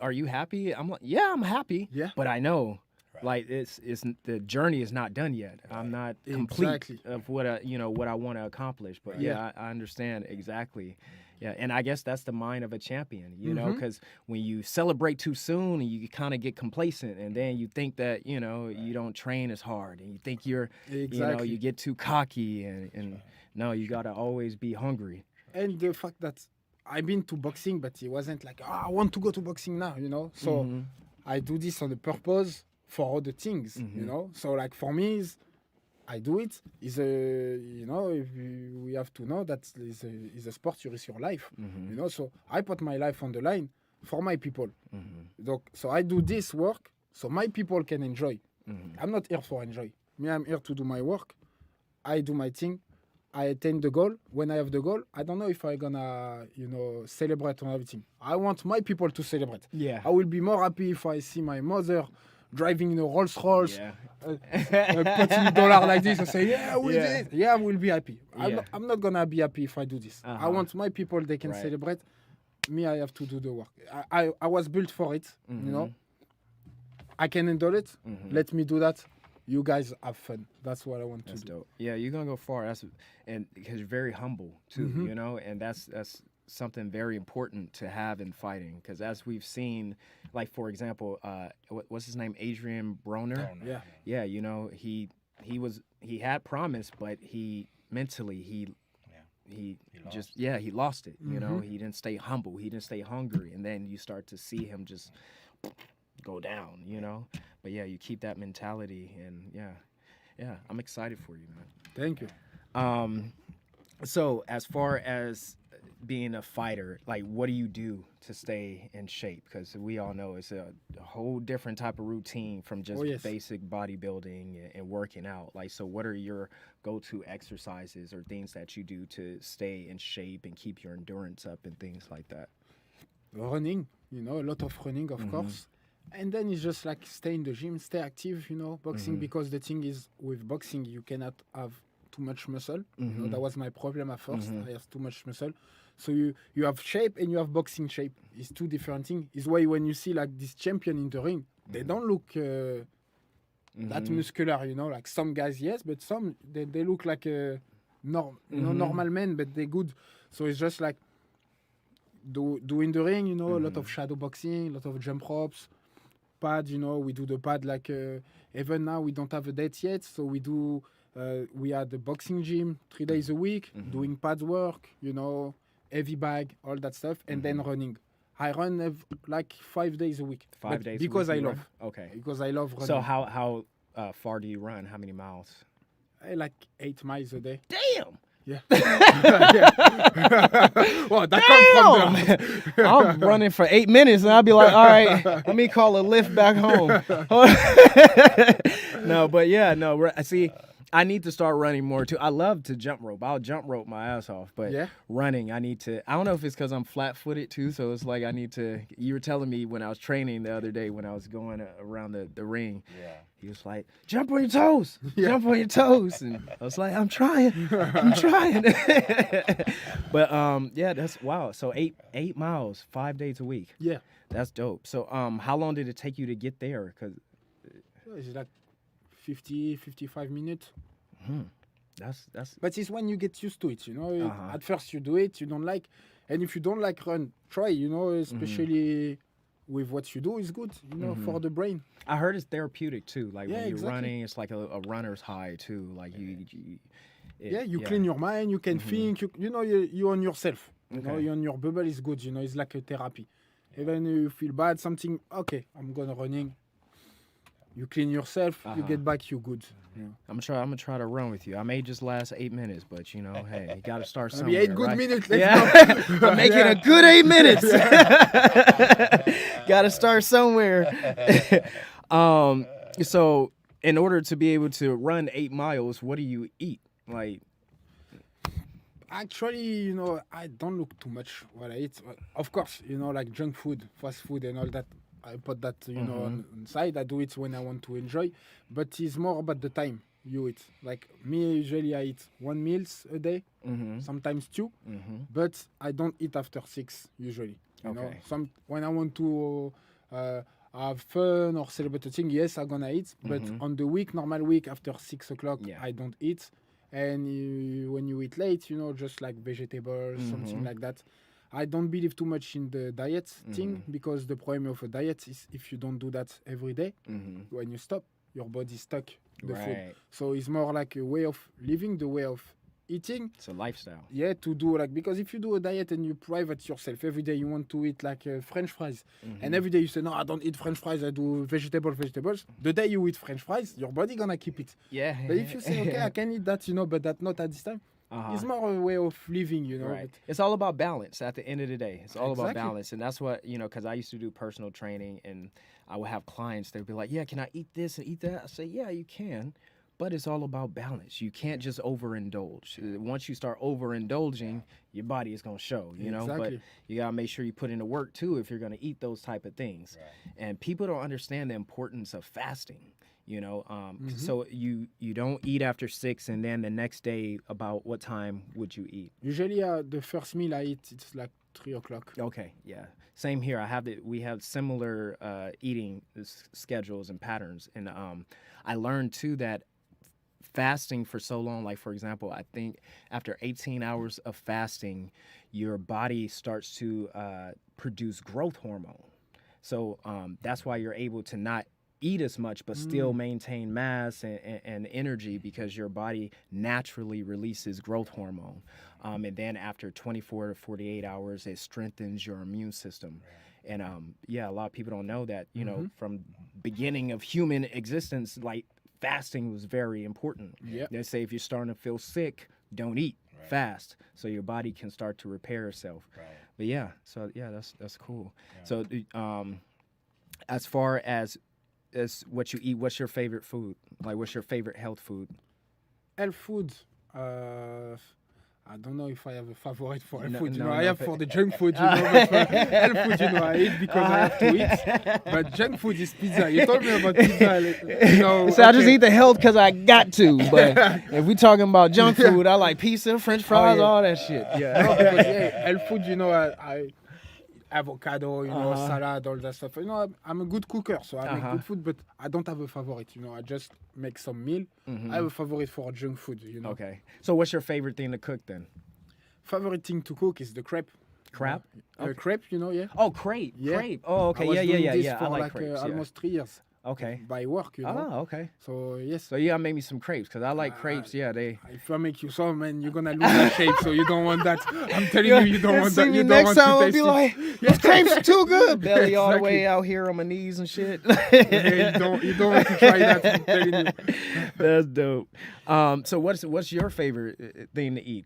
are you happy? I'm like, yeah, I'm happy. Yeah. But I know, like, it's the journey is not done yet. I'm not complete Exactly. of what I want to accomplish. But yeah, I understand exactly. Yeah, and I guess that's the mind of a champion, because when you celebrate too soon, you kind of get complacent, and then you think that, you don't train as hard, and you think you're, you get too cocky, and no, you got to always be hungry. And the fact that I've been to boxing, but it wasn't like, I want to go to boxing now, So I do this on the purpose for other things, So like for me, I do it. Is we have to know that is a sport you risk your life. So I put my life on the line for my people. So I do this work so my people can enjoy. I'm not here for enjoy. Me, I'm here to do my work. I do my thing. I attain the goal. When I have the goal, I don't know if I'm gonna, celebrate on everything. I want my people to celebrate. Yeah. I will be more happy if I see my mother driving in a Rolls Royce, putting dollar like this, and say, yeah, we did it. Yeah, I will be happy. I'm not gonna be happy if I do this. I want my people, they can celebrate. Me, I have to do the work. I was built for it, I can handle it. Let me do that. You guys have fun. That's what I want to do. Dope. Yeah, you're gonna go far. And because you're very humble too, and that's something very important to have in fighting, because as we've seen, like for example, what's his name, Adrian Broner? Yeah, he had promise, but he mentally he lost it. He didn't stay humble, he didn't stay hungry, and then you start to see him just go down. But yeah, you keep that mentality, and yeah, I'm excited for you, man. Thank you. So as far as being a fighter, like, what do you do to stay in shape? Because we all know it's a whole different type of routine from just basic bodybuilding and working out. Like, so what are your go-to exercises or things that you do to stay in shape and keep your endurance up and things like that? Running, a lot of running, of course. And then it's just like stay in the gym, stay active, boxing, because the thing is, with boxing, you cannot have too much muscle. That was my problem at first. I have too much muscle. So you have shape and you have boxing shape. It's two different things. It's why when you see like this champion in the ring, they don't look that muscular, like some guys, yes, but some, they look like normal men, but they're good. So it's just like doing the ring, a lot of shadow boxing, a lot of jump ropes, pad, we do the pad like, even now we don't have a date yet, so we do, we had the boxing gym 3 days a week, doing pads work, heavy bag, all that stuff, and then running. I run like 5 days a week. 5 days because a week I love. Okay. Because I love running. So how far do you run? How many miles? I like 8 miles a day. Damn. Yeah. Yeah. Well, that comes from the I'm running for 8 minutes, and I'll be like, all right, let me call a lift back home. No, but yeah, no. See, I need to start running more too. I love to jump rope. I'll jump rope my ass off, but Yeah. running, I need to. I don't know if it's because I'm flat-footed too, so it's like I need to. You were telling me when I was training the other day when I was going around the ring. Yeah. He was like, jump on your toes, jump on your toes. And I was like, I'm trying. But yeah, that's wow. So 8 miles, 5 days a week. Yeah. That's dope. So how long did it take you to get there? Cause It's like 50, 55 minutes. that's But it's when you get used to it, you know. Uh-huh. At first you do it, you don't like. And if you don't like run, try, you know, especially with what you do is good, you know, for the brain. I heard it's therapeutic too. Like Yeah, when you're exactly. running, it's like a runner's high too. Like you You clean your mind, you can think, you know, you on yourself. You know, Okay. you on your bubble is good, you know, it's like a therapy. Even you feel bad, something, okay, I'm gonna running. You clean yourself, you get back, you good. Yeah. I'm gonna try to run with you. I may just last 8 minutes, but you know, hey, you gotta start Maybe somewhere. 8 good right? minutes, let's Yeah, go. I'm making Yeah. a good 8 minutes. Gotta start somewhere. So in order to be able to run 8 miles, what do you eat? Like, Actually, you know, I don't look too much what I eat. Of course, you know, like junk food, fast food, and all that. I put that, you know, on side. I do it when I want to enjoy, but it's more about the time you eat. Like me, usually I eat 1 meals a day, sometimes 2, but I don't eat after 6 usually. You know, Okay. when I want to have fun or celebrate a thing, yes, I'm gonna eat. But on the normal week after 6 o'clock, Yeah. I don't eat. And when you eat late, you know, just like vegetables, something like that. I don't believe too much in the diet thing because the problem of a diet is if you don't do that every day, when you stop, your body stuck the food. Right. So it's more like a way of living, the way of eating. It's a lifestyle. Yeah, to do like, because if you do a diet and you private yourself every day, you want to eat like French fries, and every day you say, no, I don't eat French fries, I do vegetables. The day you eat French fries, your body gonna keep it. Yeah. But if you say, okay, I can eat that, you know, but that not at this time, it's more a way of living, you know. Right. But It's all about balance at the end of the day. It's all about Exactly. balance. And that's what, you know, because I used to do personal training and I would have clients, they'd be like, yeah, can I eat this and eat that? I say, yeah, you can. But it's all about balance. You can't just overindulge. Once you start overindulging, your body is going to show, you know. But Exactly. you got to make sure you put in the work, too, if you're going to eat those type of things. And people don't understand the importance of fasting. You know, so you don't eat after 6, and then the next day, about what time would you eat? usually the first meal I eat, it's like 3 o'clock. Okay, yeah, same here. We have similar eating schedules and patterns, and I learned too that fasting for so long, like for example, I think after 18 hours of fasting, your body starts to produce growth hormone. So that's why you're able to not eat as much but still maintain mass and energy, because your body naturally releases growth hormone, and then after 24 to 48 hours it strengthens your immune system. And a lot of people don't know that, you know, from beginning of human existence, like fasting was very important. Yeah. They say if you're starting to feel sick, don't eat, fast, so your body can start to repair itself. But that's cool. So as far as what you eat, what's your favorite food? Like, what's your favorite health food? Health food, I don't know if I have a favorite for health No, food. You no, know, I no, have but- for the junk food, you know. But for health food, you know, I eat because I have to eat. But junk food is pizza. You told me about pizza, you know. So I just okay. eat the health because I got to. But if we talking about junk food, I like pizza, French fries, yeah. all that shit. Yeah. No, because health food, you know, I avocado, you know, Uh-huh. salad, all that stuff. You know, I'm a good cooker, so I make Uh-huh. good food, but I don't have a favorite. You know, I just make some meal. I have a favorite for junk food. You know, Okay. So what's your favorite thing to cook then? favorite thing to cook is the crepe. Crap? Crepe, you know, yeah. Oh, crepe. Yeah. Crepe. Oh, okay. I was Yeah. doing this I for like like crepes. Yeah. almost 3 years. Okay. by work, you know. Oh, okay. So yes. So you gotta make me some crepes because I like crepes. Yeah, they. If I make you some, man, you're gonna lose your shape. So you don't want that. I'm telling you, you don't And want see that. me You don't next want time to I'll taste be it. like, these crepes are too good. Belly all the Exactly. way out here on my knees and shit. Yeah, you don't want to try that. I'm telling you. That's dope. So what's your favorite thing to eat?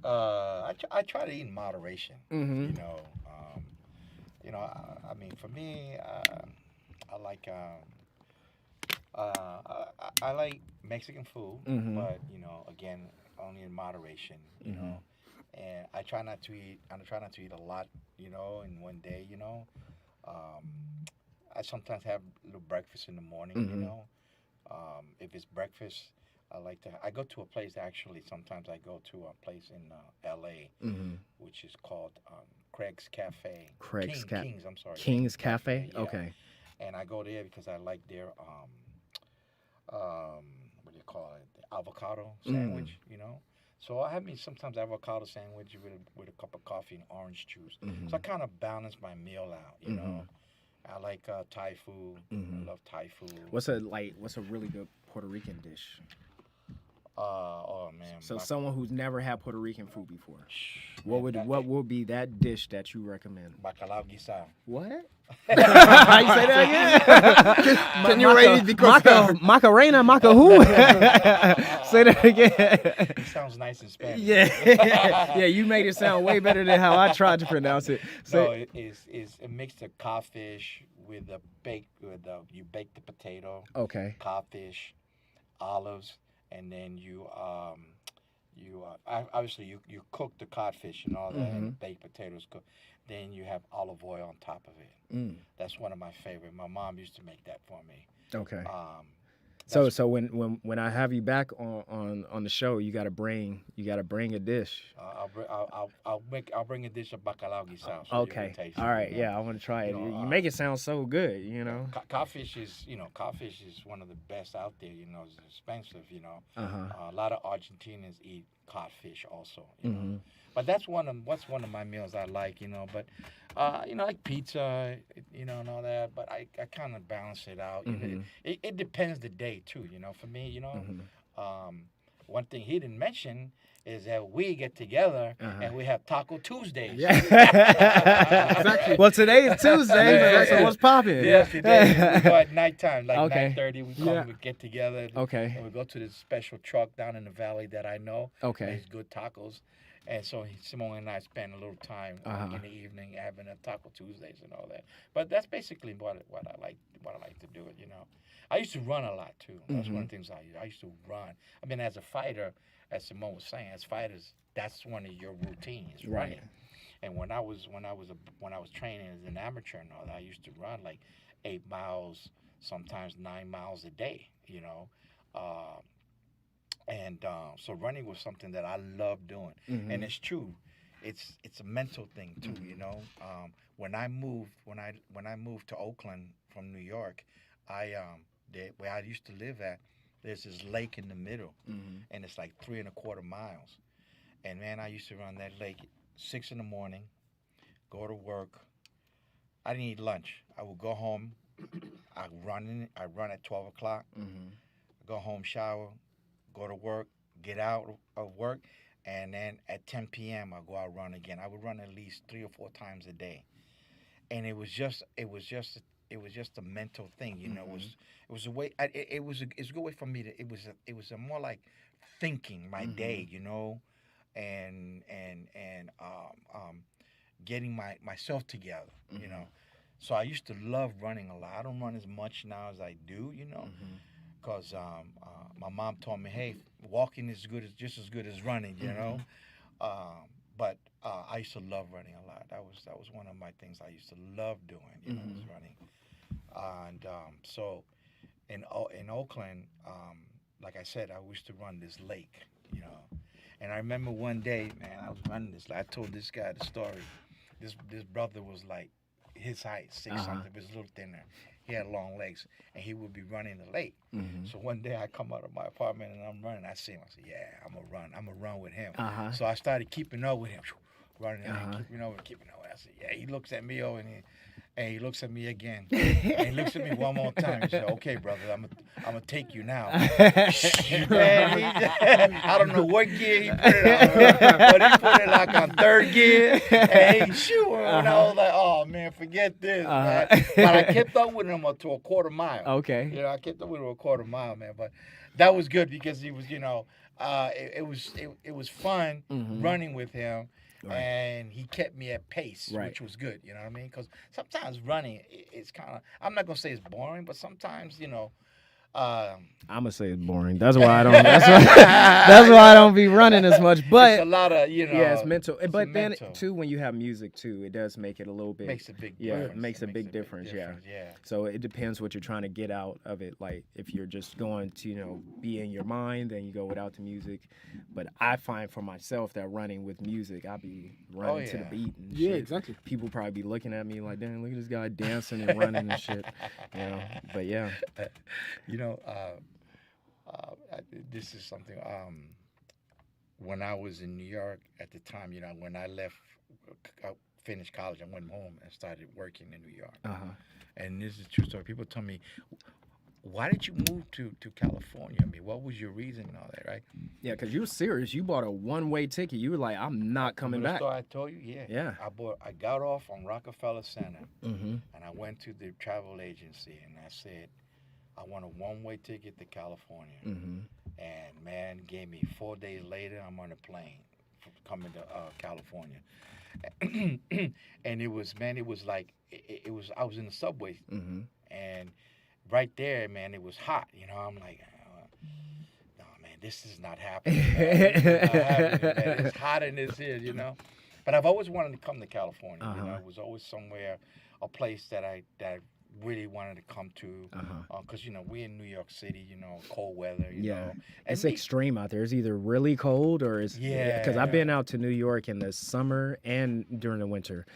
I try to eat in moderation. Mhm. I mean, for me, I like I like Mexican food, Mhm. but again, only in moderation. And I try not to eat. I try not to eat a lot. In one day. Um, I sometimes have a little breakfast in the morning. Mhm. If it's breakfast, I like to. I go to a place actually. Sometimes I go to a place in L.A. Mhm. which is called Craig's Cafe. Craig's Kings. I'm sorry. King's Cafe. Yeah. Okay. And I go there because I like their what do you call it? The avocado sandwich. So I have me sometimes avocado sandwich with a cup of coffee and orange juice. Mhm. So I kind of balance my meal out. Mhm. I like Thai food. Mhm. I love Thai food. What's a really good Puerto Rican dish? Oh man. So someone who's never had Puerto Rican food before, Man, what would be that dish that you recommend? bacalao guisado. What? How you say that again? Can you rate it because Macarena, Maca who? Say that again. It sounds nice in Spanish. Yeah, you made it sound way better than how I tried to pronounce it. No, it is a mix of codfish with you bake the potato, Okay. codfish, olives, and then obviously you cook the codfish and all that, and baked potatoes cook. Then you have olive oil on top of it. Mm. That's one of my favorite. My mom used to make that for me. Okay. That's- So when I have you back on the show, you gotta bring a dish. I'll bring a dish of bacalao guisado. So Okay. All right. Yeah, I want to try it. You make it sound so good. Codfish is one of the best out there. It's expensive. Uh-huh. A lot of Argentinians eat codfish also. Mhm. But that's one of my meals I like. But like pizza, and all that. But I kind of balance it out. Mhm. It depends the day too. For me, Mhm. one thing he didn't mention is that we get together Uh-huh. and we have Taco Tuesdays. Yeah. Exactly. Well, today is Tuesday, so what's popping? Yes, today we go at nighttime, like Okay. 9:30. We come, Yeah. we get together. Okay. And we go to this special truck down in the valley that I know. Okay. Makes good tacos. And so Simone and I spend a little time Uh-huh. in the evening having a Taco Tuesdays and all that. But that's basically what I like to do. I used to run a lot too. That's one of the things I used to run. I mean, as a fighter, as Simone was saying, as fighters, that's one of your routines, Right. running. And when I was training as an amateur and all that, I used to run like 8 miles, sometimes 9 miles a day. So running was something that I loved doing. Mhm. And it's true, it's a mental thing too. When I moved to Oakland from New York, where I used to live at, there's this lake in the middle, Mhm. and it's like 3.25 miles. And man, I used to run that lake 6 in the morning, go to work. I didn't eat lunch. I would go home. I run at 12 o'clock. Mhm. Go home, shower, go to work, get out of work, and then at 10 p.m. I go out run again. I would run at least 3 or 4 times a day, and it was just a mental thing. It was a way. It's a good way for me to. It was a more like thinking my day. And getting myself together. So I used to love running a lot. I don't run as much now as I do. Because my mom told me, hey, walking is just as good as running, But I used to love running a lot. That was one of my things I used to love doing, was running. And so in Oakland, like I said, I used to run this lake, And I remember one day, man, I was running this. I told this guy the story. This brother was like his height, 6 something, but was a little thinner. He had long legs, and he would be running the lake. Mhm. So one day I come out of my apartment and I'm running. I see him. I said, "Yeah, I'm gonna run with him." Uh-huh. So I started keeping up with him, running, Uh-huh. keeping up. I said, "Yeah." He looks at me over And he looks at me again. And he looks at me one more time. He said, "Okay, brother, I'm gonna take you now." Man, I don't know what gear he put it on, but he put it like on third gear. And he shooting. And I was like, "Oh man, forget this, man." But I kept up with him to a quarter mile. Okay. You know, I kept up with him a quarter mile, man. But that was good because he was, it was fun running with him. Right. And he kept me at pace, Right. which was good. You know what I mean? Because sometimes running, it's kind of, I'm not going to say it's boring, but sometimes, I'm gonna say it's boring. That's why I don't. That's why I don't be running as much. But it's a lot of, yeah, it's mental. it's But then mental. too, when you have music too, it does make it a little bit. Makes a big yeah, difference. it makes a big difference. Yeah. Yeah. So it depends what you're trying to get out of it. Like if you're just going to be in your mind, then you go without the music. But I find for myself that running with music, I'll be running to the yeah. beat. And Yeah, shit. exactly. People probably be looking at me like, "Damn, look at this guy dancing and running and shit." But yeah. This is something. When I was in New York at the time, when I left, I finished college, I went home and started working in New York. And this is a true story. People tell me, "Why did you move to California? I mean, what was your reason and all that, right?" Yeah, because you were serious. You bought a one-way ticket. You were like, "I'm not coming Remember back." the story I told you? Yeah. Yeah. I got off on Rockefeller Center, Mm-hmm. and I went to the travel agency, and I said, "I want a one-way ticket to California." Mm-hmm. And man gave me 4 days later, I'm on a plane coming to California. And it was like, I was in the subway. Mm-hmm. And right there, man, it was hot. I'm like, no, man, this is not happening. Man. This is not happening, man. It's hot in this here, But I've always wanted to come to California. It was always somewhere, a place that I really wanted to come to. Because, we're in New York City, cold weather, you know. And It's extreme out there. It's either really cold or it's... Because I've been out to New York in the summer and during the winter.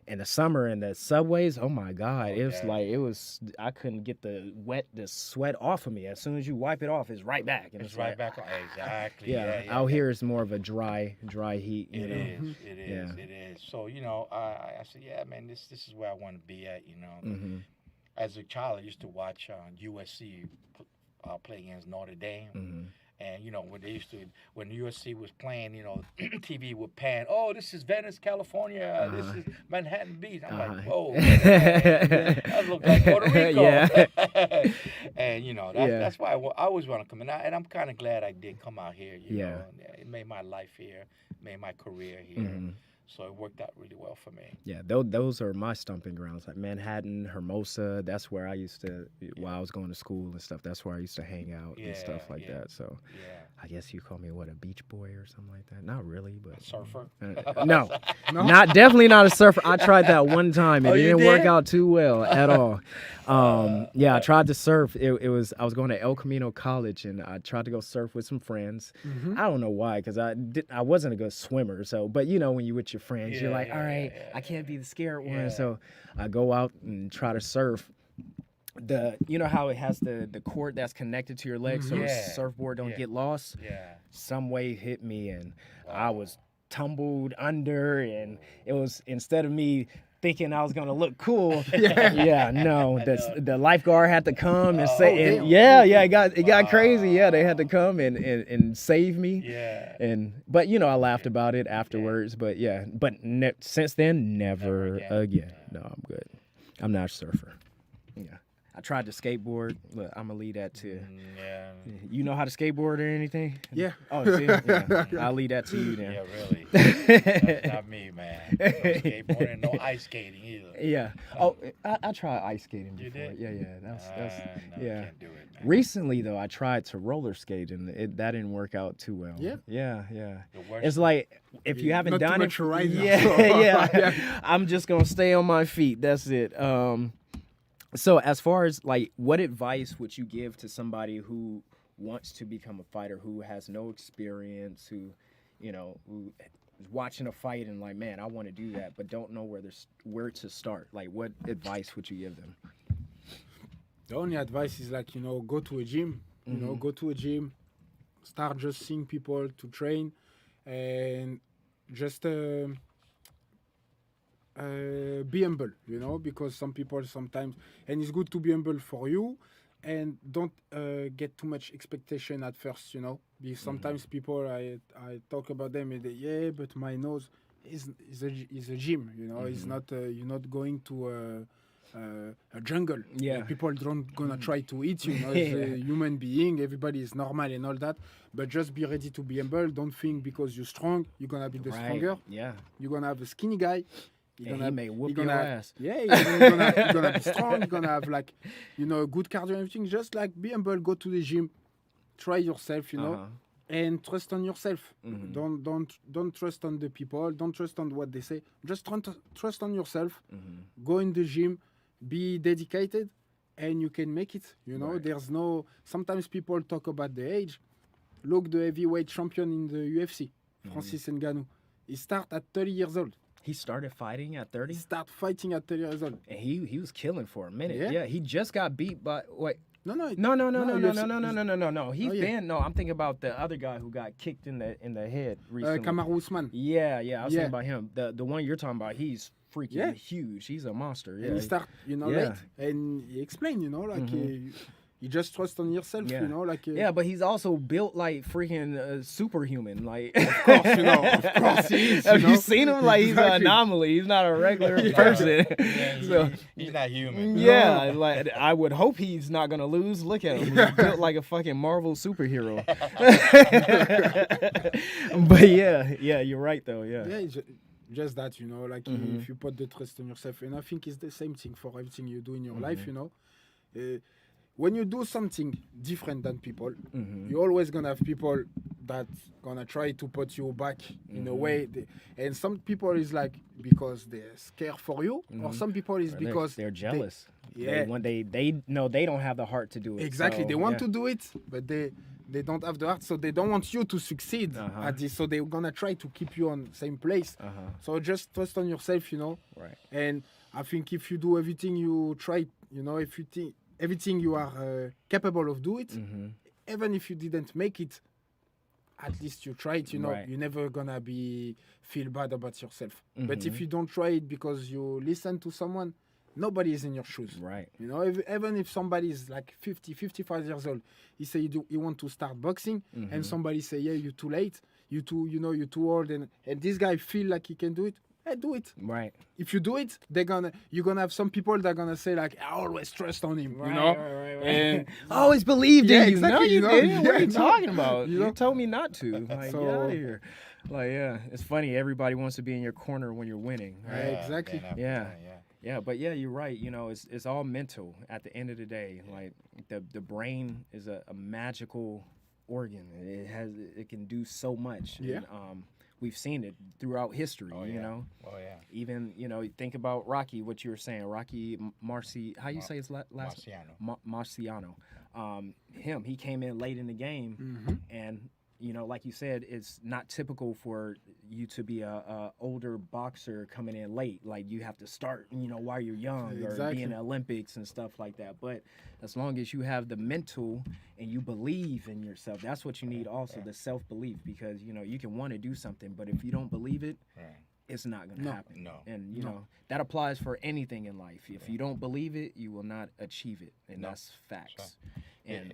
In the summer in the subways, oh my God, I couldn't get the sweat off of me. As soon as you wipe it off, it's right back. And it's right back on. Exactly. Yeah, out here it's more of a dry heat. It is. So, I said, yeah, man, this is where I want to be at, Mm-hmm. As a child, I used to watch USC play against Notre Dame. Mm-hmm. And, when USC was playing, TV would pan, "Oh, this is Venice, California. This is Manhattan Beach." I'm like, whoa. That looks like Puerto Rico. Yeah. And, that's why I always want to come in. And I'm kind of glad I did come out here, you know. It made my life here, made my career here. Mm-hmm. So it worked out really well for me. Yeah, those are my stomping grounds, like Manhattan, Hermosa. That's where I used to, while I was going to school and stuff, that's where I used to hang out and stuff like that. So I guess you call me, a beach boy or something like that? Not really, but... A surfer? No, definitely not a surfer. I tried that one time, and it didn't work out too well at all. I tried to surf. I was going to El Camino College, and I tried to go surf with some friends. Mm-hmm. I don't know why, because I wasn't a good swimmer. So, but when you're with your friends, you're like, all right, I can't be the scared one. So I go out and try to surf. How it has the cord that's connected to your legs so the surfboard don't get lost? Yeah. Some wave hit me, and I was tumbled under, and it was, instead of me thinking I was gonna look cool, the lifeguard had to come and say, it got crazy. Yeah, they had to come and save me. Yeah. But I laughed about it afterwards. But since then, never again. No, I'm good. I'm not a surfer. Yeah. I tried to skateboard. Look, I'm gonna leave that to. Yeah. You know how to skateboard or anything? Yeah. Oh, see? Yeah. I'll leave that to you then. Yeah, really. That's not me, man. No skateboarding, no ice skating either. Yeah. Oh, I tried ice skating before. You did? Yeah. That's No, yeah. can't do it, man. Recently though, I tried to roller skate and that didn't work out too well. Yeah? Yeah. The worst It's like if you haven't Not too done much it, right now. yeah. I'm just gonna stay on my feet. That's it. So as far as like, what advice would you give to somebody who wants to become a fighter, who has no experience, who is watching a fight and like, man, I want to do that, but don't know where to start? Like, what advice would you give them? The only advice is like, go to a gym. Go to a gym, start just seeing people to train, and just be humble, because some people sometimes, and it's good to be humble for you, and don't get too much expectation at first, because sometimes people, I talk about them and they, yeah, but my nose is a gym, it's not, you're not going to a jungle. Yeah. People don't gonna try to eat you. It's a human being. Everybody is normal and all that. But just be ready to be humble. Don't think because you're strong, you're gonna be the stronger. Yeah. You're gonna have a skinny guy. He may whoop you're your gonna, ass. Yeah, you're gonna be strong. You're gonna have like, good cardio and everything. Just like be humble. Go to the gym. Try yourself. And trust on yourself. Don't trust on the people. Don't trust on what they say. Just trust on yourself. Go in the gym. Be dedicated, and you can make it. Right. There's no. Sometimes people talk about the age. Look, the heavyweight champion in the UFC, Francis Ngannou. He started at 30 years old. He started fighting at 30? He started fighting at 30 years old. And he was killing for a minute. Yeah. Yeah, he just got beat by wait. No. No. He's Oh, yeah. been I'm thinking about the other guy who got kicked in the head recently. Kamaru Usman. Yeah, I was Yeah. thinking about him. The one you're talking about, he's freaking Yeah. huge. He's a monster. Yeah. And he start, Yeah. late. And he explained, you just trust on yourself, Yeah. Yeah, but he's also built like freaking superhuman. Like, Of course he is. Have you seen him? Like, he's an Exactly. anomaly. He's not a regular person. Yeah, So, he's not human. yeah, like I would hope he's not gonna lose. Look at him. He's built like a fucking Marvel superhero. But yeah, you're right though. Yeah. Yeah, it's just that, like if you put the trust on yourself, and I think it's the same thing for everything you do in your life, when you do something different than people, you're always gonna have people that gonna try to put you back in a way, and some people is like because they're scared for you, or some people is because they're jealous. Yeah. They know they don't have the heart to do it. Exactly, so, they want yeah. to do it, but they don't have the heart, so they don't want you to succeed at this. So they're gonna try to keep you on the same place. So just trust on yourself, Right. And I think if you do everything you try, if you think everything you are capable of do it, even if you didn't make it, at least you try it. Right. You're never gonna feel bad about yourself. But if you don't try it because you listen to someone, nobody is in your shoes. Right. Even if somebody is like 50, 55 years old, he say you want to start boxing, and somebody say, yeah, you're too late, you're too old, and this guy feel like he can do it. Hey, do it. Right. If you do it, you're gonna have some people that are gonna say like, I always trust on him, Right. And I always believed Yeah, in you. exactly, No, you you know? didn't. What are you Yeah, talking about? you know? You told me not to. Like, So- get out of here. Like, yeah, it's funny. Everybody wants to be in your corner when you're winning. Right? Yeah, exactly. Yeah. Yeah, but yeah, you're right. It's all mental at the end of the day. Like the brain is a magical organ. It can do so much. Yeah. And, we've seen it throughout history. Oh, You yeah. know. Oh yeah. Even think about Rocky. What you were saying, Rocky Marci. How you say his last? Marciano. Marciano. He came in late in the game, and like you said, it's not typical for you to be a older boxer coming in late. Like you have to start, while you're young or be Exactly. in the Olympics and stuff like that. But as long as you have the mental and you believe in yourself, that's what you need also, the self-belief, because, you can want to do something, but if you don't believe it, Right. it's not going to No. happen. No. And, that applies for anything in life. If you don't believe it, you will not achieve it. And No. that's facts. Yeah. And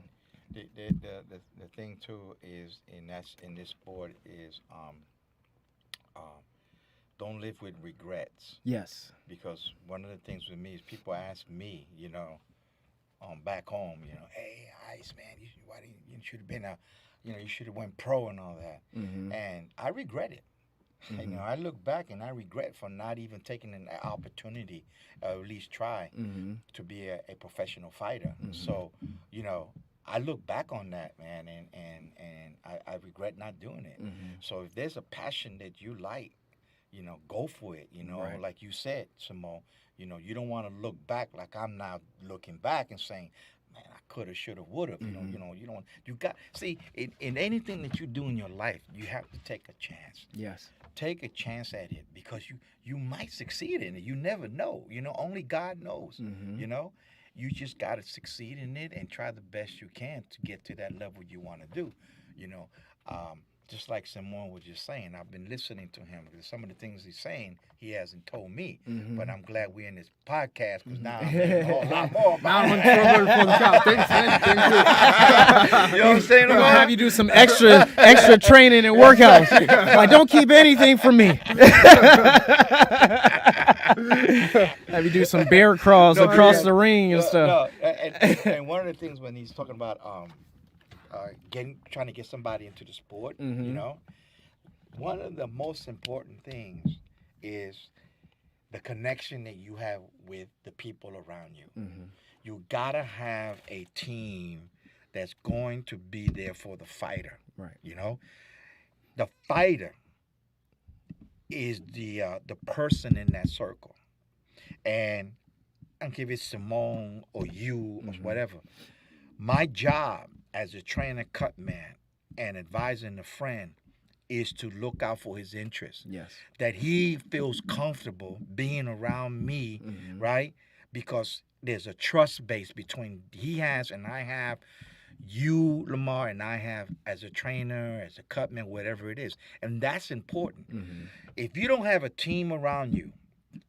The thing too is in this sport is don't live with regrets, yes. because one of the things with me is people ask me, back home, hey, Ice man, you should have been you should have went pro and all that, and I regret it. I look back and I regret for not even taking an opportunity, at least try to be a professional fighter. So, I look back on that, man, and I regret not doing it. So if there's a passion that you like, go for it. Right. Like you said, Simone, you don't want to look back like I'm now looking back and saying, man, I coulda, shoulda, woulda. You don't. You got in anything that you do in your life, you have to take a chance. Yes. Take a chance at it, because you might succeed in it. You never know. Only God knows. You just got to succeed in it and try the best you can to get to that level you want to do. just like Simon was just saying, I've been listening to him because some of the things he's saying he hasn't told me. But I'm glad we're in this podcast because now I'm learning a lot more Now about I'm in it. trouble for the count. Thanks, man. Thank you. You know what I'm saying? We're gonna have you do some extra training and workouts. Like, don't keep anything from me. Have you do some bear crawls across the ring and stuff. No, and one of the things when he's talking about trying to get somebody into the sport, you know, one of the most important things is the connection that you have with the people around you. You gotta have a team that's going to be there for the fighter. Right. You know, the fighter is the person in that circle, and I don't care if it's Simone or you or whatever. My job as a trainer, cut man, and advising a friend is to look out for his interests. Yes. That he feels comfortable being around me, right? Because there's a trust base between he has and I have, you, Lamar, and I have as a trainer, as a cutman, whatever it is. And that's important. If you don't have a team around you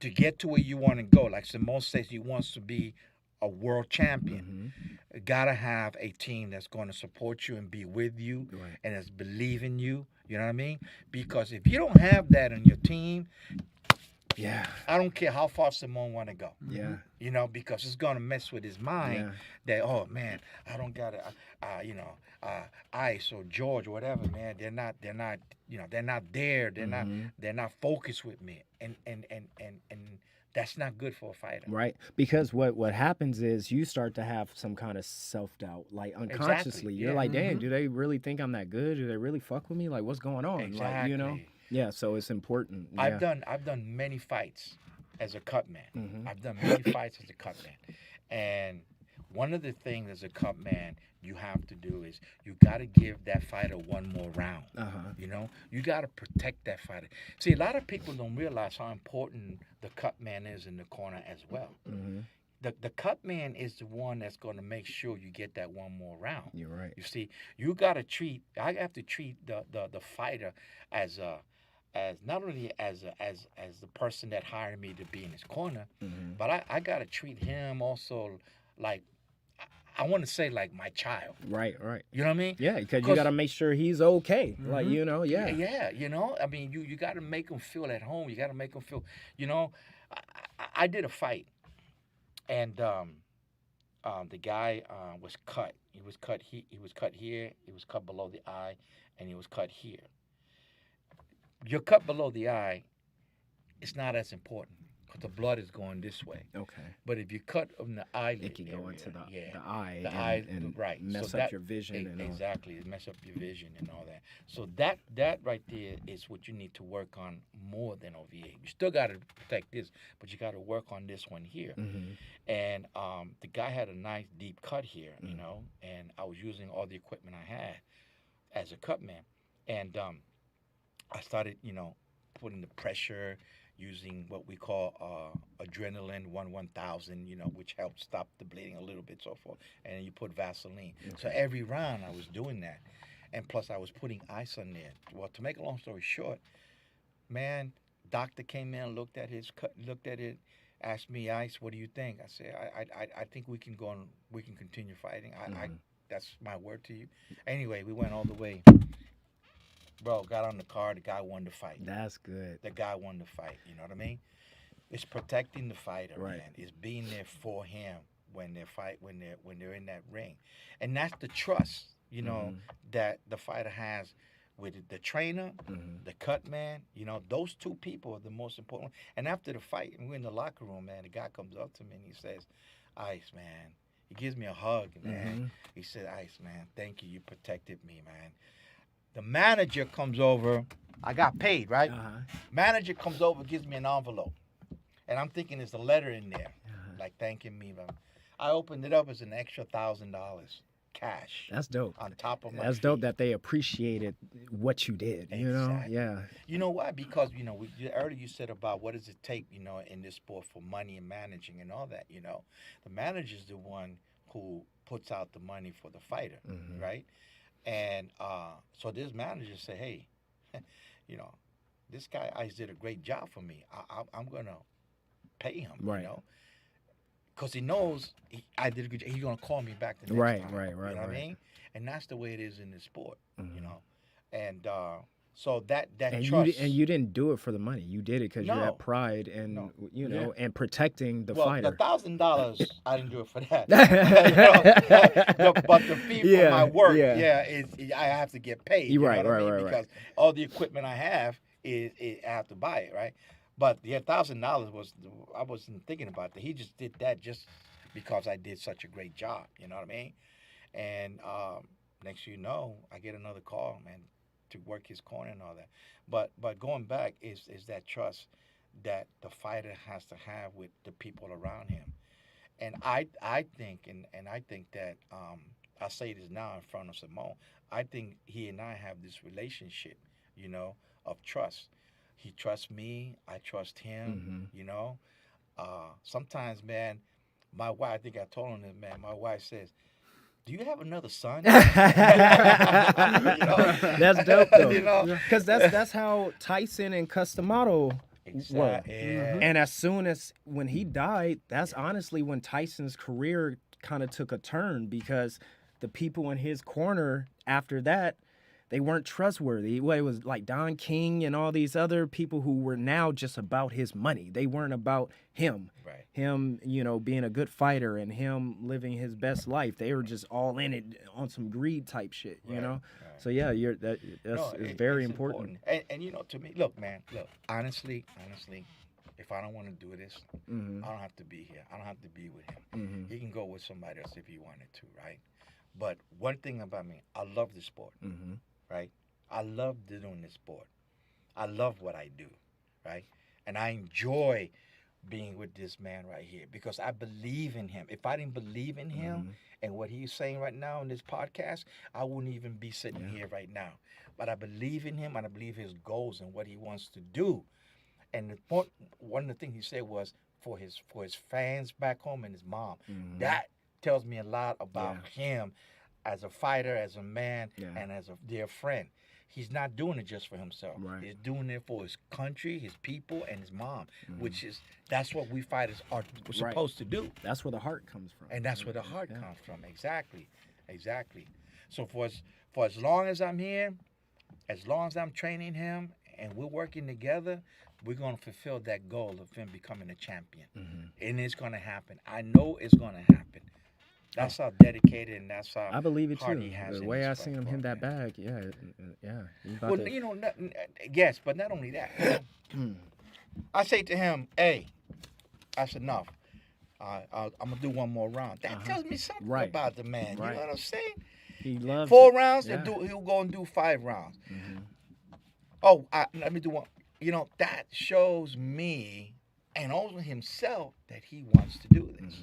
to get to where you want to go, like Simone says he wants to be a world champion, you gotta have a team that's going to support you and be with you and that's believe in you. You know what I mean? Because if you don't have that in your team, I don't care how far Simone want to go. You know, because it's gonna mess with his mind that, oh man, I don't gotta, Ice or George or whatever, man. They're not there. They're not focused with me, and that's not good for a fighter. Right. Because what happens is you start to have some kind of self-doubt, like unconsciously. Exactly, You're like, dang, do they really think I'm that good? Do they really fuck with me? Like, what's going on? Exactly. Like, you know? Yeah, so it's important. I've done many fights as a cutman. I've done many fights as a cutman. And one of the things as a cutman you have to do is you got to give that fighter one more round. You know, you got to protect that fighter. See, a lot of people don't realize how important the cutman is in the corner as well. The cutman is the one that's going to make sure you get that one more round. You're right. You see, I have to treat the fighter as not only as the person that hired me to be in his corner, but I got to treat him also like, I want to say like my child. Right. You know what I mean? Yeah, because you got to make sure he's okay. Like, you know, Yeah, you know, I mean, you got to make him feel at home. You got to make him feel, you know, I did a fight, and the guy was cut. He was cut here, he was cut below the eye, and he was cut here. Your cut below the eye, it's not as important because the blood is going this way. Okay. But if you cut on the eyelid, It can go area, into the the eye eye, and right, mess so up that, your vision. And all. exactly, it mess up your vision and all that. So that right there is what you need to work on more than OVA. You still got to protect this, but you got to work on this one here. And the guy had a nice deep cut here, you know, and I was using all the equipment I had as a cutman, and I started, you know, putting the pressure, using what we call adrenaline 1000, you know, which helps stop the bleeding a little bit, so forth. And then you put Vaseline. So every round I was doing that, and plus I was putting ice on there. Well, to make a long story short, man, doctor came in, looked at it, asked me, Ice, what do you think? I said, I think we can go on, we can continue fighting. That's my word to you. Anyway, we went all the way. Bro, got on the car. The guy won the fight. That's good. The guy won the fight. You know what I mean? It's protecting the fighter, Right. man. It's being there for him when they're in that ring, and that's the trust, you know, that the fighter has with the trainer, the cut man. You know, those two people are the most important. And after the fight, and we're in the locker room, man, the guy comes up to me and he says, "Ice, man." He gives me a hug, man. He said, "Ice, man, thank you. You protected me, man." The manager comes over. I got paid, right? Manager comes over, gives me an envelope. And I'm thinking there's a letter in there, like thanking me. I opened it up as an extra $1,000 cash. That's dope. On top of my That's fee. dope that they appreciated what you did, you know? Exactly. Yeah. You know why? Because, you know, earlier you said about what does it take, you know, in this sport for money and managing and all that, you know. The manager's the one who puts out the money for the fighter, right? And so this manager said, hey, you know, this guy Ice did a great job for me. I'm going to pay him, Right. you know, because he knows I did a good job. He's going to call me back the next Right, time. right, You know right, what I right. mean? And that's the way it is in this sport, you Mhm. know. And so that And trust. you didn't do it for the money. You did it because you No, had pride and no. you know and protecting the Well, the fighter. $1,000, I didn't do it for that. You know, but the fee for my work, I have to get paid. You Right, know what right, I mean? right, right. Because all the equipment I have I have to buy it, right? But the $1,000 was I wasn't thinking about that. He just did that just because I did such a great job. You know what I mean? And next you know, I get another call, man, to work his corner and all that. But going back is that trust that the fighter has to have with the people around him. And I think and I think that I say this now in front of Simone. I think he and I have this relationship, you know, of trust. He trusts me, I trust him, Mhm. you know. Sometimes, man, my wife, I think I told him this, man, my wife says, do you have another son? You know? That's dope though. You know? Because that's how Tyson and Customato were. Exactly. And as soon as when he died, that's honestly when Tyson's career kind of took a turn because the people in his corner after that, they weren't trustworthy. Well, it was like Don King and all these other people who were now just about his money. They weren't about him. Right. Him, you know, being a good fighter and him living his best life. They were just all in it on some greed type shit, you Right, know? right. So yeah, that's No, is very it's important. And you know, to me, look, man, look, honestly, if I don't want to do this, Mhm. I don't have to be here. I don't have to be with him. Mhm. He can go with somebody else if he wanted to, right? But one thing about me, I love the sport, Mhm. right? I love doing this sport. I love what I do, right? And I enjoy being with this man right here because I believe in him. If I didn't believe in him and what he's saying right now in this podcast, I wouldn't even be sitting here right now. But I believe in him and I believe his goals and what he wants to do. And one of the things he said was for his fans back home and his mom. That tells me a lot about him as a fighter, as a man, and as a dear friend. He's not doing it just for himself. Right. He's doing it for his country, his people, and his mom, which is that's what we fighters are supposed to do. That's where the heart comes from. And that's where the heart comes from. Exactly. So for as long as I'm here, as long as I'm training him and we're working together, we're going to fulfill that goal of him becoming a champion. And it's going to happen. I know it's going to happen. That's how dedicated and that's how I believe it heart too. he has The in way his I seen him hit that man. bag, yeah. He's about Well, to- you know, yes, but not only that. I say to him, hey, that's enough. I'm going to do one more round. That tells me something Right. about the man. Right. You know what I'm saying? he loves 4 it. rounds, Yeah. he'll go and do 5 rounds. Oh, let me do one. You know, that shows me and also himself that he wants to do this.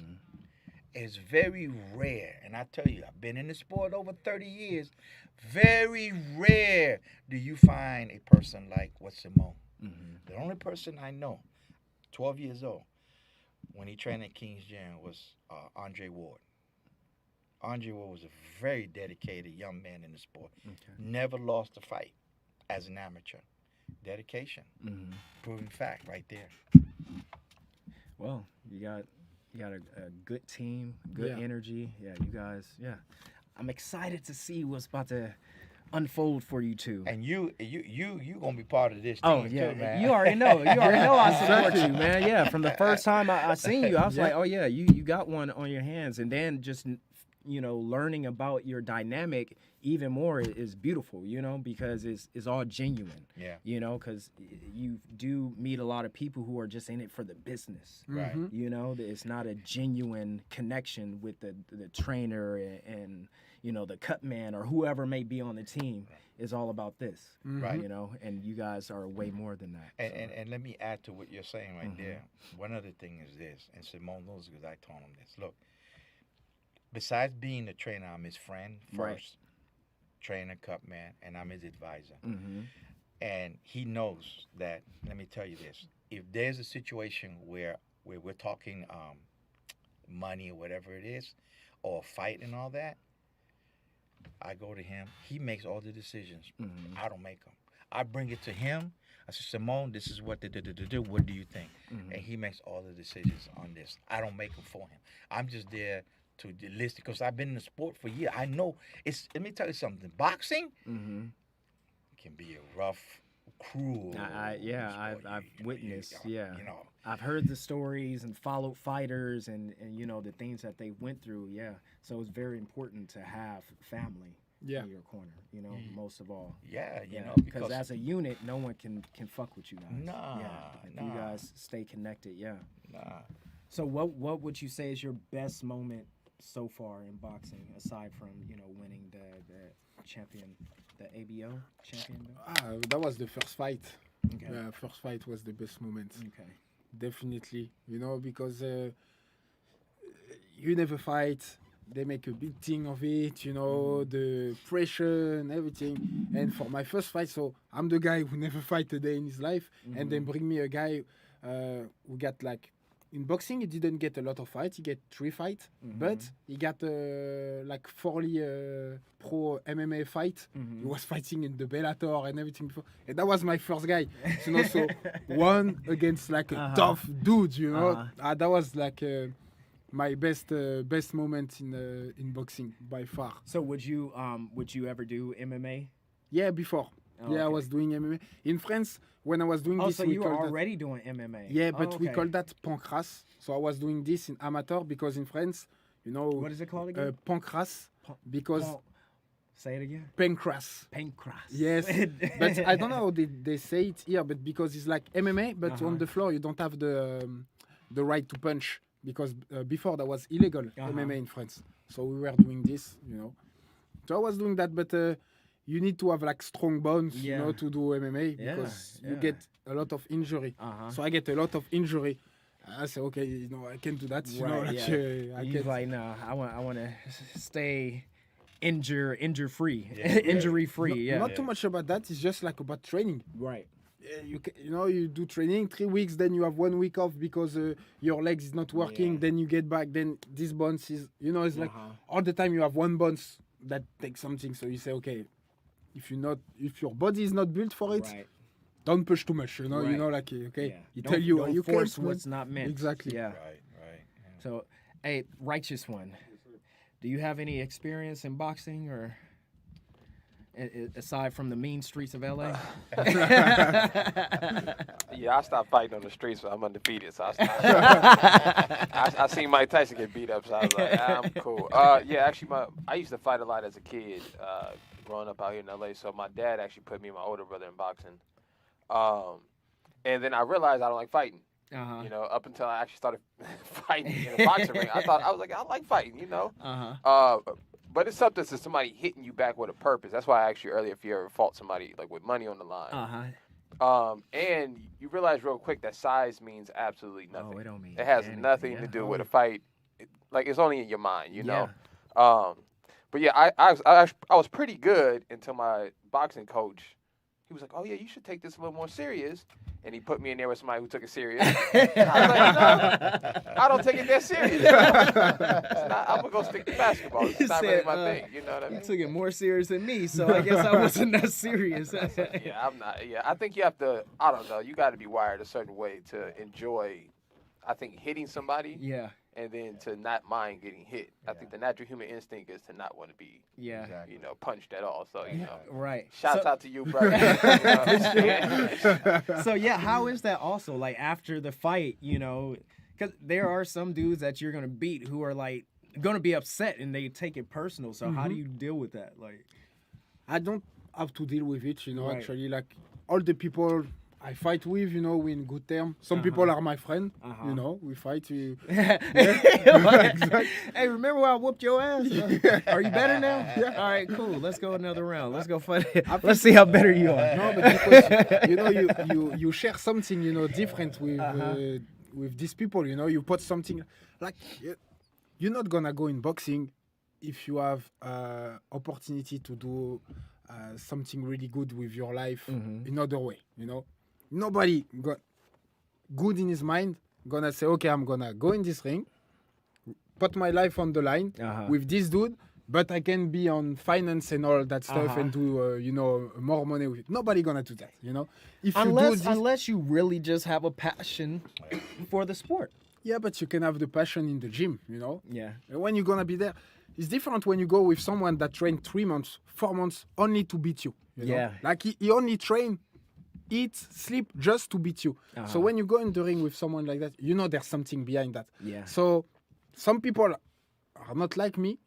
It's very rare, and I tell you, I've been in the sport over 30 years. Very rare do you find a person like what Simone. The only person I know, 12 years old, when he trained at King's Gym was Andre Ward. Andre Ward was a very dedicated young man in the sport. Never lost a fight as an amateur. Dedication. Proven fact right there. Well, you got a good team, good energy. Yeah, you guys. Yeah, I'm excited to see what's about to unfold for you two. And you gonna be part of this team Oh yeah, too, man. you already know. You already know I support you, man. Yeah, from the first time I seen you, I was like, oh yeah, you got one on your hands. And then just learning about your dynamic even more is beautiful, because it's all genuine. Yeah. Because you do meet a lot of people who are just in it for the business. Right. It's not a genuine connection with the trainer and the cut man or whoever may be on the team. Is all about this, Right. And you guys are way more than that. And let me add to what you're saying right there. One other thing is this, and Simone knows because I told him this. Look, besides being the trainer, I'm his friend first, Right. trainer, cut man, and I'm his advisor. And he knows that. Let me tell you this: if there's a situation where we're talking money or whatever it is, or a fight and all that, I go to him. He makes all the decisions. Mm-hmm. I don't make them. I bring it to him. I say, Simone, this is what do. What do you think? Mm-hmm. And he makes all the decisions on this. I don't make them for him. I'm just there to listen because I've been in the sport for years. I know it's. Let me tell you something. Boxing Mm-hmm. can be a rough, cruel. I've witnessed. You Yeah. know. I've heard the stories and followed fighters and you know the things that they went through. Yeah. So it's very important to have family Yeah. in your corner. You know, most of all. Yeah, you know, because as a unit, no one can fuck with you guys. Nah, Yeah. If nah. you guys stay connected. Yeah. Nah. So what would you say is your best moment so far in boxing, aside from winning the champion, the ABO champion belt? That was the first fight. Okay. First fight was the best moment. Okay. Definitely, because you never fight. They make a big thing of it, the pressure and everything. And for my first fight, so I'm the guy who never fight a day in his life, and then bring me a guy who got like in boxing, he didn't get a lot of fights. He get 3 fights, but he got like 40 pro MMA fight. He was fighting in the Bellator and everything before, and that was my first guy. So one against like a tough dude, that was like my best moment in boxing by far. So would you ever do MMA? Yeah, before. Oh, Yeah, I okay. was doing MMA in France when I was doing Oh, this. so we you were called that- already doing MMA? Yeah, but Oh, we okay. call that pancras. So I was doing this in amateur because in France, What is it called again? pancras because Say it again. pancras. Pancras. Yes, but I don't know how they say it here, but because it's like MMA, but on the floor you don't have the right to punch because before that was illegal MMA in France. So we were doing this, So I was doing that, but you need to have like strong bones, to do MMA because you get a lot of injury. So I get a lot of injury. I say, okay, I can't do that. I He's can't. like, no, I want to stay injury free, Yeah. injury free. Yeah. Not too much about that. It's just like about training. Right. You do training 3 weeks, then you have 1 week off because your legs is not working. Yeah. Then you get back. Then this bones is, it's like all the time you have one bones that takes something. So you say, okay, if your body is not built for it, Right. don't push too much. Right. Okay, Yeah. you Don't- tell you don't you force can't. what's not meant. Exactly. Yeah. Right. Yeah. So, hey, righteous one, do you have any experience in boxing or aside from the mean streets of LA? Yeah, I stopped fighting on the streets, so I'm undefeated. So I stopped. I seen Mike Tyson get beat up, so I was like, I'm cool. Yeah, actually, I used to fight a lot as a kid, growing up out here in LA. So my dad actually put me and my older brother in boxing. And then I realized I don't like fighting. Up until I actually started fighting in a boxing ring, I was like, I like fighting, But it's something to somebody hitting you back with a purpose. That's why I asked you earlier if you ever fought somebody like with money on the line. And you realize real quick that size means absolutely nothing. Oh, it don't mean It has anything, nothing yeah. to do with a fight. It's only in your mind, But yeah, I was pretty good until my boxing coach. He was like, "Oh yeah, you should take this a little more serious," and he put me in there with somebody who took it serious. I was like, "No, I don't take it that serious. I'm gonna go stick to basketball. It's not really my thing. You know what I mean?" You took it more serious than me, so I guess I wasn't that serious. Yeah, I'm not. Yeah, I think you have to. I don't know. You got to be wired a certain way to enjoy. I think hitting somebody. Yeah. And then to not mind getting hit. I think the natural human instinct is to not want to be, Yeah. punched at all. So, Right. shouts out to you, brother. So yeah, how is that also like after the fight? Because there are some dudes that you're gonna beat who are like gonna be upset and they take it personal. So how do you deal with that? Like, I don't have to deal with it, Right. Actually, like all the people I fight with, we in good terms. Some people are my friend, we fight. Hey, remember when I whooped your ass? Are you better now? Yeah. All right, cool. Let's go another round. Let's go fight. Let's see how better you are. No, but because you share something, different with these people. You put something like you're not gonna go in boxing if you have opportunity to do something really good with your life in other way. Nobody got good in his mind gonna say, okay, I'm gonna go in this ring, put my life on the line with this dude, but I can be on finance and all that stuff Uh-huh. and do, more money with it. Nobody gonna do that, If you do Unless this, unless you really just have a passion for the sport. yeah, but you can have the passion in the gym, Yeah. And when you're gonna be there, it's different when you go with someone that trained 3 months, 4 months only to beat you. Yeah. Like he only train, eat, sleep just to beat you. So when you go in the ring with someone like that, there's something behind that. Yeah. So some people are not like me,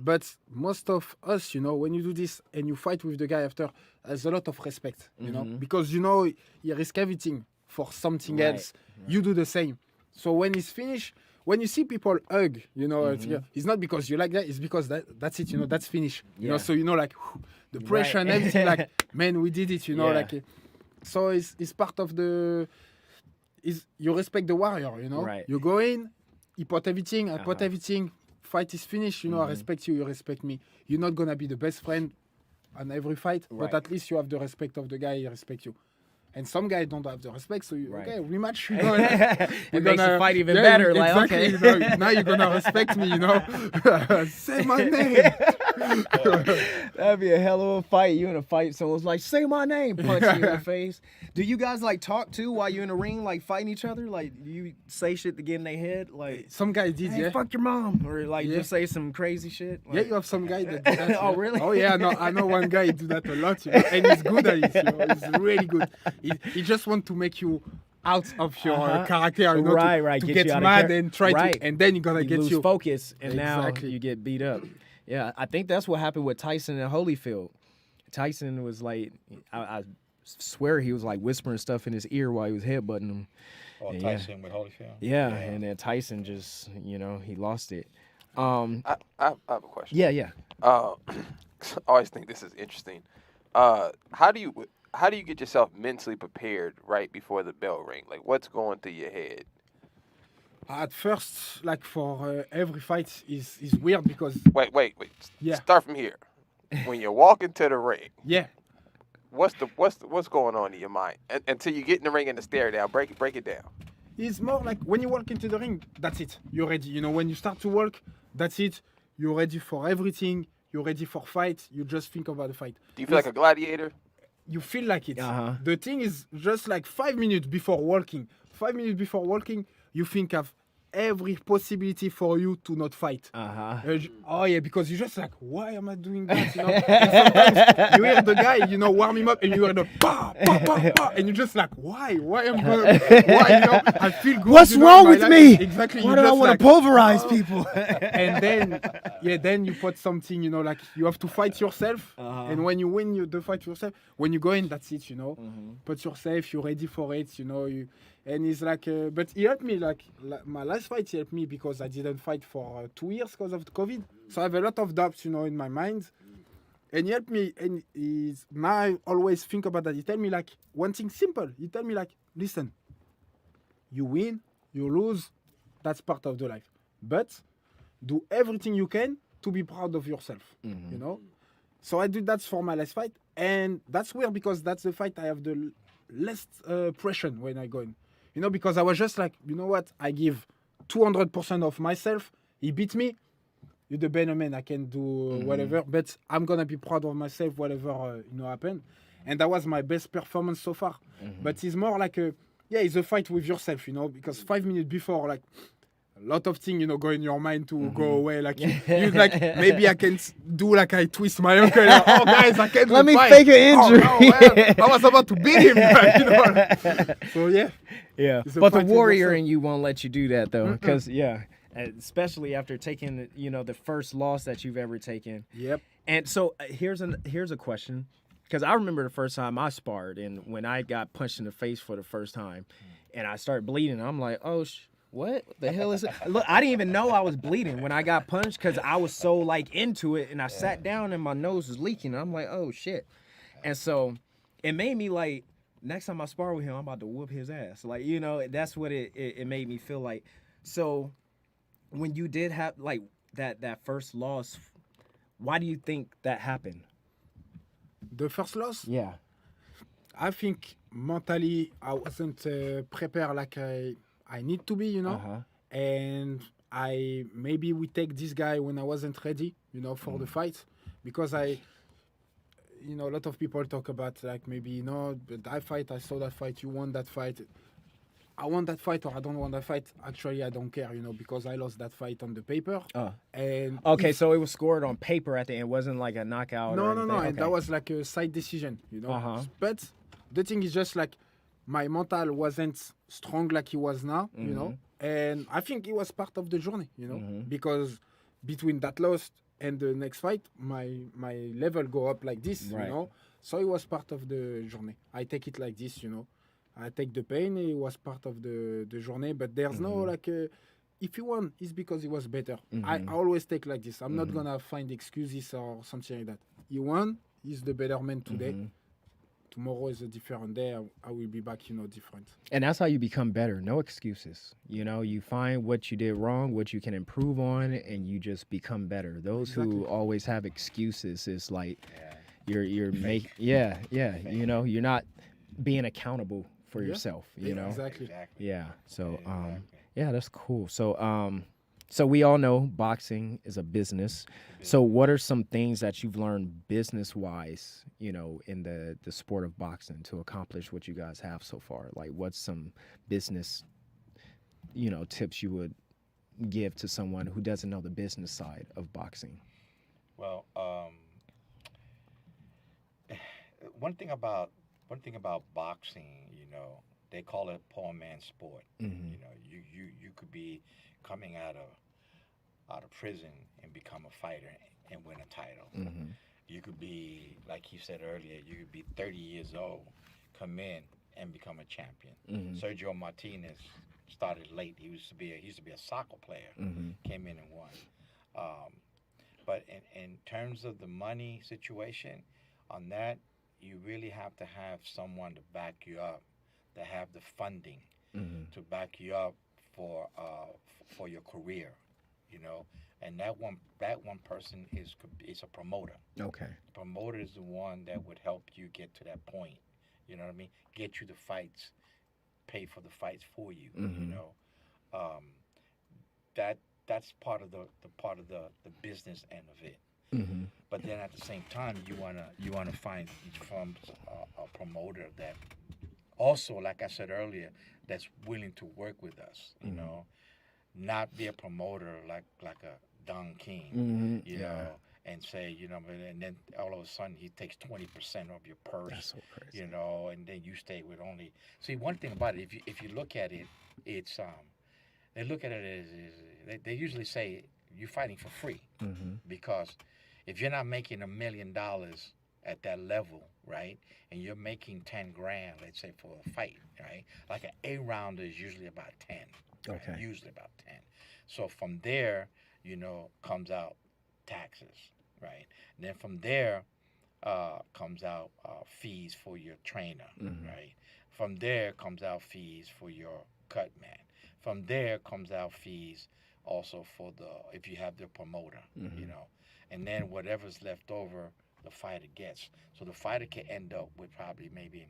but most of us, when you do this and you fight with the guy after, there's a lot of respect, because he risk everything for something Right. else. You do the same. So when he's finished, when you see people hug, it's not because you like that, it's because that's it, that's finished. Yeah. So like the pressure and everything, like, man, we did it, Yeah. like. So it's part of you respect the warrior, Right. You go in, he put everything, I put everything, fight is finished, I respect you, you respect me. You're not gonna be the best friend on every fight, Right. but at least you have the respect of the guy, he respect you. And some guys don't have the respect, so Right. okay, rematch. It makes the fight even better. Like, exactly, okay. now you're gonna respect me, Say my name. That'd be a hell of a fight. You in a fight, someone's like, "Say my name," punch you in the face. Do you guys like talk too while you're in the ring, like fighting each other? Like, do you say shit to get in their head, like, Some guys did, "Hey, yeah. fuck your mom," or like Yeah. just say some crazy shit? Yeah, Like, you have some guy that do that. Oh, yeah. really? Oh, yeah, I know one guy do that a lot, and he's good at it, He's really good. He just want to make you out of your character, Right, to get get you out of mad char- and try right. to, and then you're gonna you get lose you. focus, and now Exactly. you get beat up. Yeah, I think that's what happened with Tyson and Holyfield. Tyson was like, I swear he was like whispering stuff in his ear while he was headbutting him. Or Yeah. Tyson with Holyfield. Yeah, and then Tyson just, he lost it. I have a question. Yeah. I always think this is interesting. How do you get yourself mentally prepared right before the bell ring? Like, what's going through your head? At first, like for every fight is weird because Wait. Yeah. Start from here. When you walk into the ring, yeah, what's going on in your mind until you get in the ring and the stare down? Break it down. it's more like when you walk into the ring, that's it. You're ready. When you start to walk, that's it. You're ready for everything. You're ready for fight. You just think about the fight. Do you feel like a gladiator? You feel like it. Uh-huh. The thing is just like 5 minutes before walking. 5 minutes before walking, you think of every possibility for you to not fight. Oh yeah, because you're just like, why am I doing that? And sometimes you hear the guy, warm him up, and you hear the pa pa pa pa, and you're just like, why? Why am I gonna? Why? I feel good. What's wrong my with life. me? Exactly. Why you do I just want like, to pulverize people? and then you put something, like you have to fight yourself, and when you win the fight yourself, when you go in, that's it, Put yourself, you're ready for it, and it's like, but he helped me, like my last fight, he helped me because I didn't fight for 2 years because of the COVID, so I have a lot of doubts, in my mind, and he helped me, and now I always think about that. He tell me like one thing simple. He tell me like, listen, you win, you lose, that's part of the life, but do everything you can to be proud of yourself, So I did that for my last fight, and that's weird because that's the fight I have the less pressure when I go in, because I was just like, you know what, I give 200% of myself. He beat me. You're the better man. I can do whatever, but I'm gonna be proud of myself, whatever happened, and that was my best performance so far. But it's more like it's a fight with yourself, because 5 minutes before, like, a lot of things, go in your mind to go away. Like, you like, maybe I can do like I twist my ankle. Like, oh, guys, I can't Let me fight. fake an injury. Oh, no, well, I was about to beat him. So, yeah. Yeah, It's a but the fight with warrior yourself. in you won't let you do that though, because especially after taking the first loss that you've ever taken. Yep. And so here's a question, because I remember the first time I sparred, and when I got punched in the face for the first time, and I started bleeding, I'm like, oh, what the hell is it? Look, I didn't even know I was bleeding when I got punched because I was so like into it, and I sat down and my nose was leaking. And I'm like, oh shit. And so it made me like, next time I spar with him, I'm about to whoop his ass. Like, that's what it made me feel like. So when you did have like that first loss, why do you think that happened? The first loss? Yeah. I think mentally I wasn't prepared like I need to be, and maybe we take this guy when I wasn't ready, for the fight, because a lot of people talk about like maybe but I saw that fight, you won that fight. I want that fight or I don't want that fight. Actually, I don't care, because I lost that fight on the paper. Oh. And Okay, so it was scored on paper at the end. It wasn't like a knockout or no, anything? and Okay. that was like a side decision, Uh-huh. But the thing is just like my mental wasn't strong like he was now, and I think it was part of the journey, because between that loss and the next fight, my level go up like this, Right. So it was part of the journey. I take it like this, I take the pain. It was part of the journey, but there's no like. If you won, it's because he was better. I always take like this. I'm not gonna find excuses or something like that. He won. He's the better man today. Tomorrow is a different day. I will be back, different. And that's how you become better. No excuses. You find what you did wrong, what you can improve on, and you just become better. Those who Exactly. always have excuses is like you're you're not being accountable for yourself, Exactly. Exactly. Yeah. So Exactly. yeah, that's cool. So we all know boxing is a business. So what are some things that you've learned business wise, in the sport of boxing to accomplish what you guys have so far? Like what's some business, tips you would give to someone who doesn't know the business side of boxing? Well, one thing about boxing, they call it poor man's sport. Mhm. You could be coming out of prison and become a fighter and win a title. Mhm. You could be, like he said earlier, you could be 30 years old, come in and become a champion. Mhm. Sergio Martinez started late. He used to be a soccer player. Mhm. Came in and won. But in terms of the money situation, on that, you really have to have someone to back you up, to have the funding Mhm. to back you up for your career, And that one person is a promoter. Okay. The promoter is the one that would help you get to that point. You know what I mean? Get you the fights, pay for the fights for you. Mhm. Um, that's part of the business end of it. Mhm. But then at the same time, you wanna find from a promoter that also, like I said earlier, that's willing to work with us. Not be a promoter like a Don King, Mhm. you Yeah. know, and say, and then all of a sudden he takes 20% of your purse, That's so crazy. and then you stay with only. See, one thing about it, if you look at it, it's they look at it as they usually say you're fighting for free Mhm. because if you're not making $1 million at that level, right, and you're making 10 grand, let's say for a fight, right, like an A-rounder is usually about 10. Right? Okay. Usually about 10. So from there, comes out taxes, right? And then from there comes out fees for your trainer, Mhm. right? From there comes out fees for your cut man. From there comes out fees also for if you have the promoter, Mhm. and then whatever's left over, the fighter gets. So the fighter can end up with probably maybe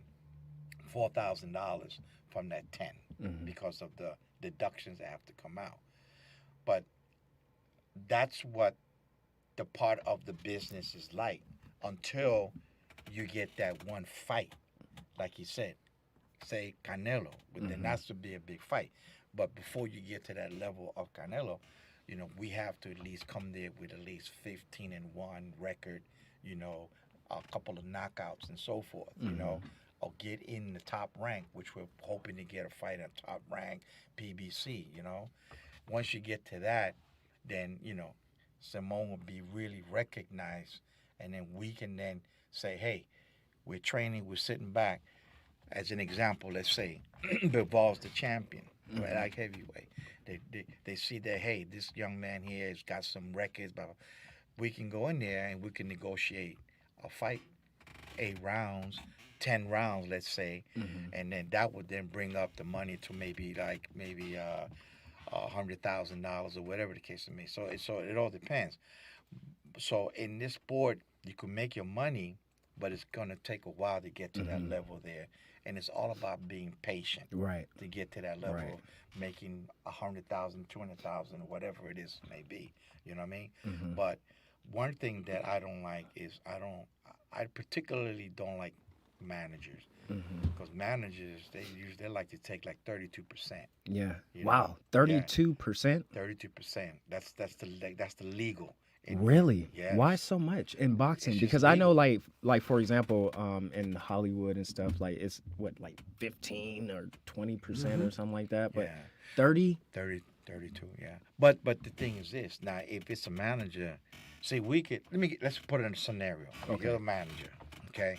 $4,000 from that 10 Mhm. because of the deductions that have to come out. But that's what the part of the business is like until you get that one fight, like you said, say Canelo, but then that's to be a big fight. But before you get to that level of Canelo, we have to at least come there with at least 15-1 record, a couple of knockouts and so forth, or get in the top rank, which we're hoping to get a fight at top rank PBC, Once you get to that, then, Simone will be really recognized, and then we can then say, hey, we're training, we're sitting back. As an example, let's say Bival's the champion, right, like heavyweight. They see that, hey, this young man here has got some records, but we can go in there and we can negotiate a fight, 8 rounds, 10 rounds, let's say, and then that would then bring up the money to maybe $100,000 or whatever the case may be. So it all depends. So in this sport, you can make your money, but it's gonna take a while to get to that level there. and it's all about being patient Right. to get to that level Right. of making 100,000, 200,000, whatever it is may be. You know what I mean? Mhm. But one thing that I don't like is I particularly don't like managers Mhm. because managers they like to take like 32%. Yeah. You Wow. know? 32%. 32%. That's the legal. Really? Yes. Why so much in boxing? It's just Because I know, legal. like for example, in Hollywood and stuff, like it's what, like 15 or 20% or something like that. But Yeah. 30. 30, 32, yeah. But the thing is this. Now, if it's a manager, see, let's put it in a scenario. Okay. You're a manager, okay?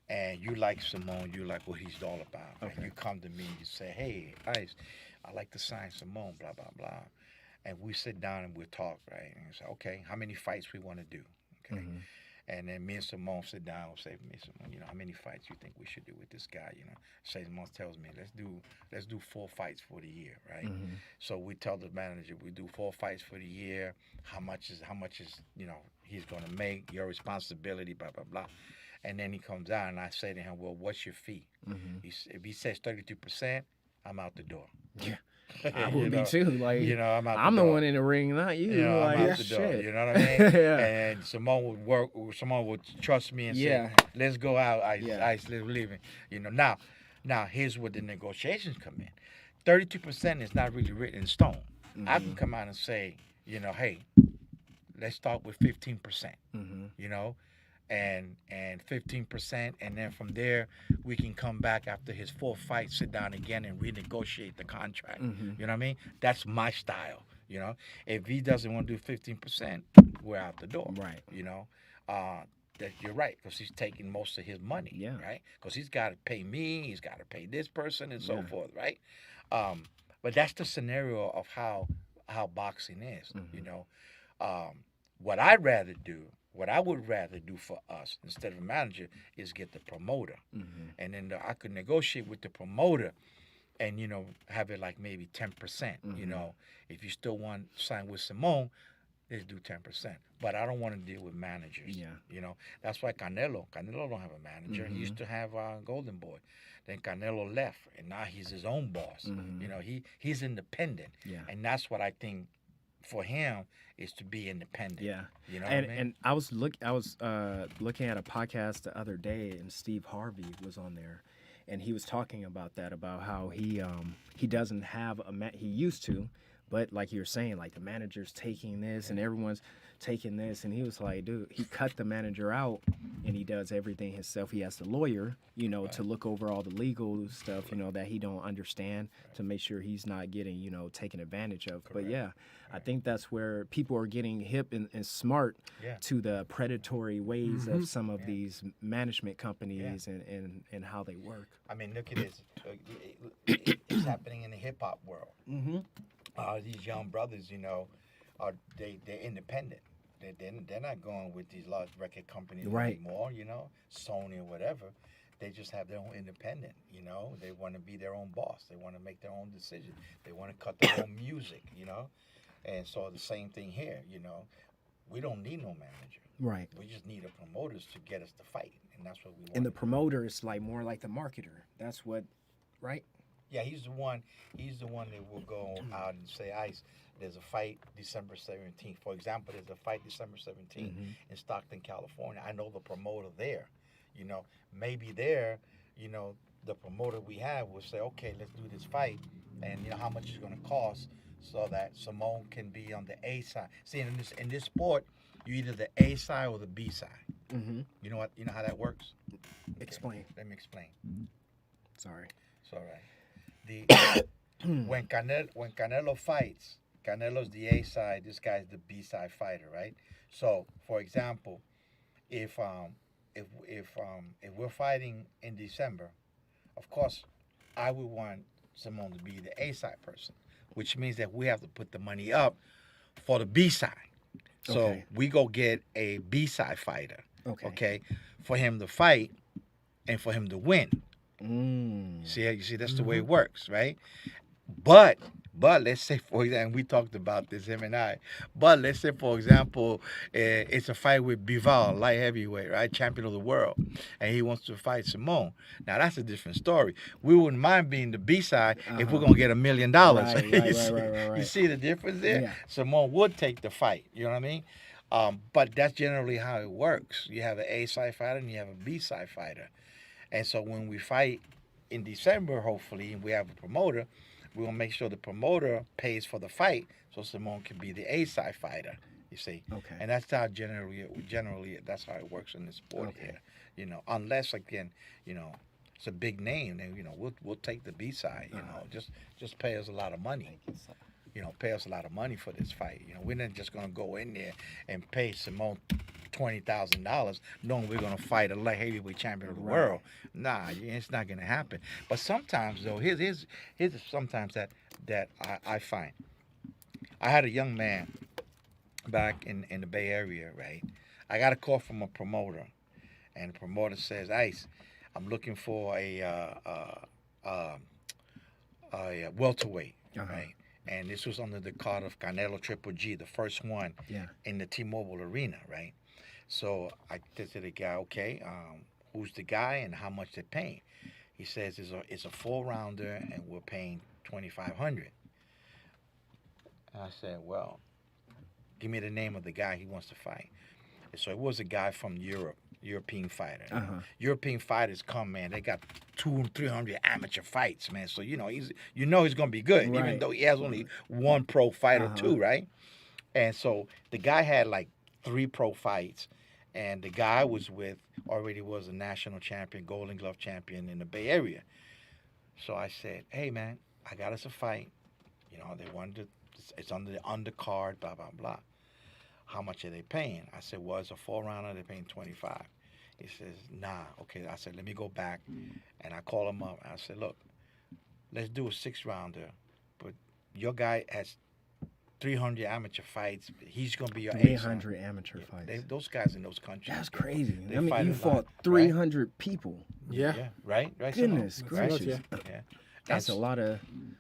And you like Simone, you like what he's all about. Okay. And you come to me and you say, hey, Ice, I like to sign Simone, blah, blah, blah. And we sit down and we talk, right? And say, okay, how many fights we want to do, okay? Mhm. And then me and Simone sit down and say, me, Simone, how many fights you think we should do with this guy, Simone tells me, let's do 4 fights for the year, right? Mhm. So we tell the manager we do 4 fights for the year. How much is he's gonna make, your responsibility, blah blah blah. And then he comes out and I say to him, well, what's your fee? Mhm. If he says 32%, I'm out the door. Yeah. I would be too. Like, I'm out I'm the the door. one in the ring, not you. I'm like, out the door. shit. You know what I mean? Yeah. And Simone would trust me and Yeah. say, let's go out, Ice, Yeah. Ice, let's leave it. Now here's where the negotiations come in. 32% is not really written in stone. I can come out and say, hey, let's start with 15%, Mhm. and 15%, and then from there we can come back after his 4 fights, sit down again and renegotiate the contract. Mhm. You know what I mean? That's my style. If he doesn't want to do 15%, we're out the door. Right. That you're right, because he's taking most of his money. Yeah. Right. Because he's got to pay me, he's got to pay this person, and so Yeah. forth. Right. But that's the scenario of how boxing is. What I would rather do for us instead of a manager is get the promoter, Mhm. and then I could negotiate with the promoter, and have it like maybe 10%. If you still want to sign with Simone, let's do 10%. But I don't want to deal with managers. Yeah. That's why Canelo don't have a manager. He used to have Golden Boy. Then Canelo left, and now he's his own boss. Mhm. He's independent. Yeah. And that's what I think for him is to be independent. Yeah. You know what I mean? And I was looking at a podcast the other day, and Steve Harvey was on there, and he was talking about that, about how he doesn't have he used to, but like you're saying, like the manager's taking this and everyone's taking this, and he was like, dude, he cut the manager out and he does everything himself. He has the lawyer, to look over all the legal stuff, that he don't understand, to make sure he's not getting, taken advantage of. Correct. But yeah, I think that's where people are getting hip and smart to the predatory ways of some of these management companies and how they work. I mean, look at this. It's happening in the hip hop world. Mm-hmm. These young brothers, they're independent. They're not going with these large record companies anymore. Sony or whatever. They just have their own independent. They want to be their own boss. They want to make their own decisions. They want to cut their own music. And so the same thing here. We don't need no manager. Right. We just need a promoters to get us to fight, and that's what we want. And the promoter is like more like the marketer. That's what, right? Yeah, he's the one that will go out and say, Ice, there's a fight December 17th. For example, there's a fight December 17th in Stockton, California. I know the promoter there. Maybe there, the promoter we have will say, okay, let's do this fight, and how much it's going to cost, so that Simone can be on the A side. See, in this sport, you're either the A side or the B side. Mm-hmm. You know what? You know how that works? Okay, Explain. let me explain. Sorry. It's all right. When Canelo fights, Canelo's the A side. This guy's the B side fighter, right? So, for example, if we're fighting in December, of course, I would want Simone to be the A side person, which means that we have to put the money up for the B side. So Okay. we go get a B side fighter, Okay. for him to fight and for him to win. Mm. See, that's the way it works, right? But But let's say, for example, we talked about this, him and I. But let's say, for example, it's a fight with Bival, light heavyweight, right, champion of the world, and he wants to fight Simone. Now that's a different story. We wouldn't mind being the B side if we're gonna get $1 million. Right, You right, see- right. You see the difference there? Yeah. Simone would take the fight. You know what I mean? But that's generally how it works. You have an A side fighter and you have a B side fighter. And so when we fight in December, hopefully, and we have a promoter, we will make sure the promoter pays for the fight so Simone can be the A side fighter. You see? Okay. And that's how generally that's how it works in the sport Okay. here. You know, unless again, you know, it's a big name, then you know we'll take the B side. You know, just pay us a lot of money. You know, pay us a lot of money for this fight. You know, we're not just gonna go in there and pay Simone $20,000 knowing we're gonna fight a light heavyweight champion of the world. Nah, it's not gonna happen. But sometimes though, here's sometimes that I find. I had a young man back in the Bay Area, right? I got a call from a promoter, and the promoter says, "Ice, I'm looking for a welterweight, right?" And this was under the card of Canelo Triple G, the first one in the T-Mobile Arena, right? So I said to the guy, "Okay, who's the guy and how much they're paying?" He says, "It's a 4-rounder and we're paying $2,500." And I said, "Well, give me the name of the guy he wants to fight." And so it was a guy from Europe. European fighter. European fighters come, man. They got 200-300 amateur fights, man. So he's gonna be good, even though he has only one pro fight or two, right? And so the guy had like 3 pro fights, and the guy was already was a national champion, Golden Glove champion in the Bay Area. So I said, "Hey, man, I got us a fight. You know, they wanted it's under the undercard, blah blah blah. How much are they paying?" I said, "Well, it's a 4-rounder. They're paying 25. He says, "Nah." Okay. I said, "Let me go back," and I call him up. And I said, "Look, let's do a 6-rounder, but your guy has 300 amateur fights. He's gonna be your 800 amateur fights. Those guys in those countries. That's crazy. They I mean, fight you a lot, fought 300 people. Yeah. Right. Goodness Simone? gracious. Yeah. That's a lot of.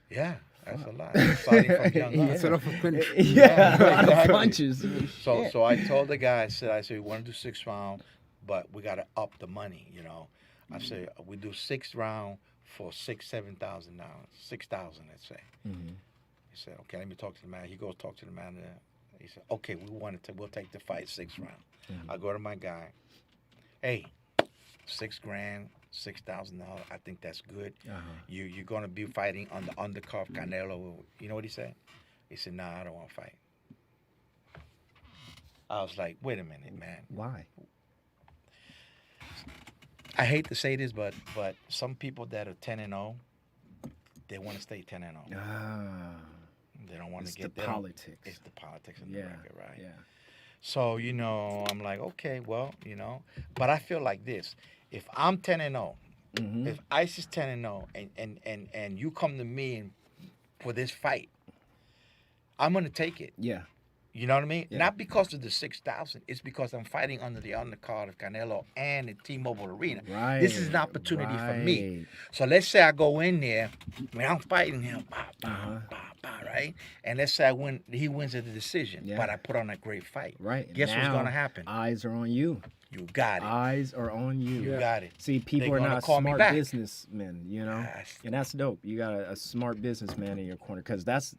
Yeah. That's a lot. Starting from young up. It's a lot of punch. Yeah, a lot of exactly. punches. So I told the guy, I said, we want to do 6 rounds, but we got to up the money, you know. I said, we do 6 rounds for $7,000, $6,000, let's say. He said, "Okay, let me talk to the man." He goes talk to the man. He said, "Okay, we'll take the fight 6 rounds." I go to my guy. "Hey, $6,000, $6,000. I think that's good. You're gonna be fighting on the undercard of Canelo." You know what he said? He said, "Nah, I don't want to fight." I was like, "Wait a minute, man. Why? I hate to say this, but some people that are 10-0, they want to stay 10-0. They don't want to get the politics. It's the politics in the record, right? Yeah. So I'm like, okay, well, but I feel like this: if I'm 10-0, if Ice is 10-0, and you come to me for this fight, I'm gonna take it. Yeah. You know what I mean? Yeah. Not because of the 6,000. It's because I'm fighting under the undercard of Canelo and the T-Mobile Arena. Right. This is an opportunity for me. So let's say I go in there, I'm fighting him, right? And let's say he wins at the decision, but I put on a great fight. Right. Guess what's Now, gonna happen? Eyes are on you. You got it. Eyes are on you. You got it. See, people They are gonna not call me smart back. businessmen, Yes. and that's dope. You got a smart businessman in your corner, because that's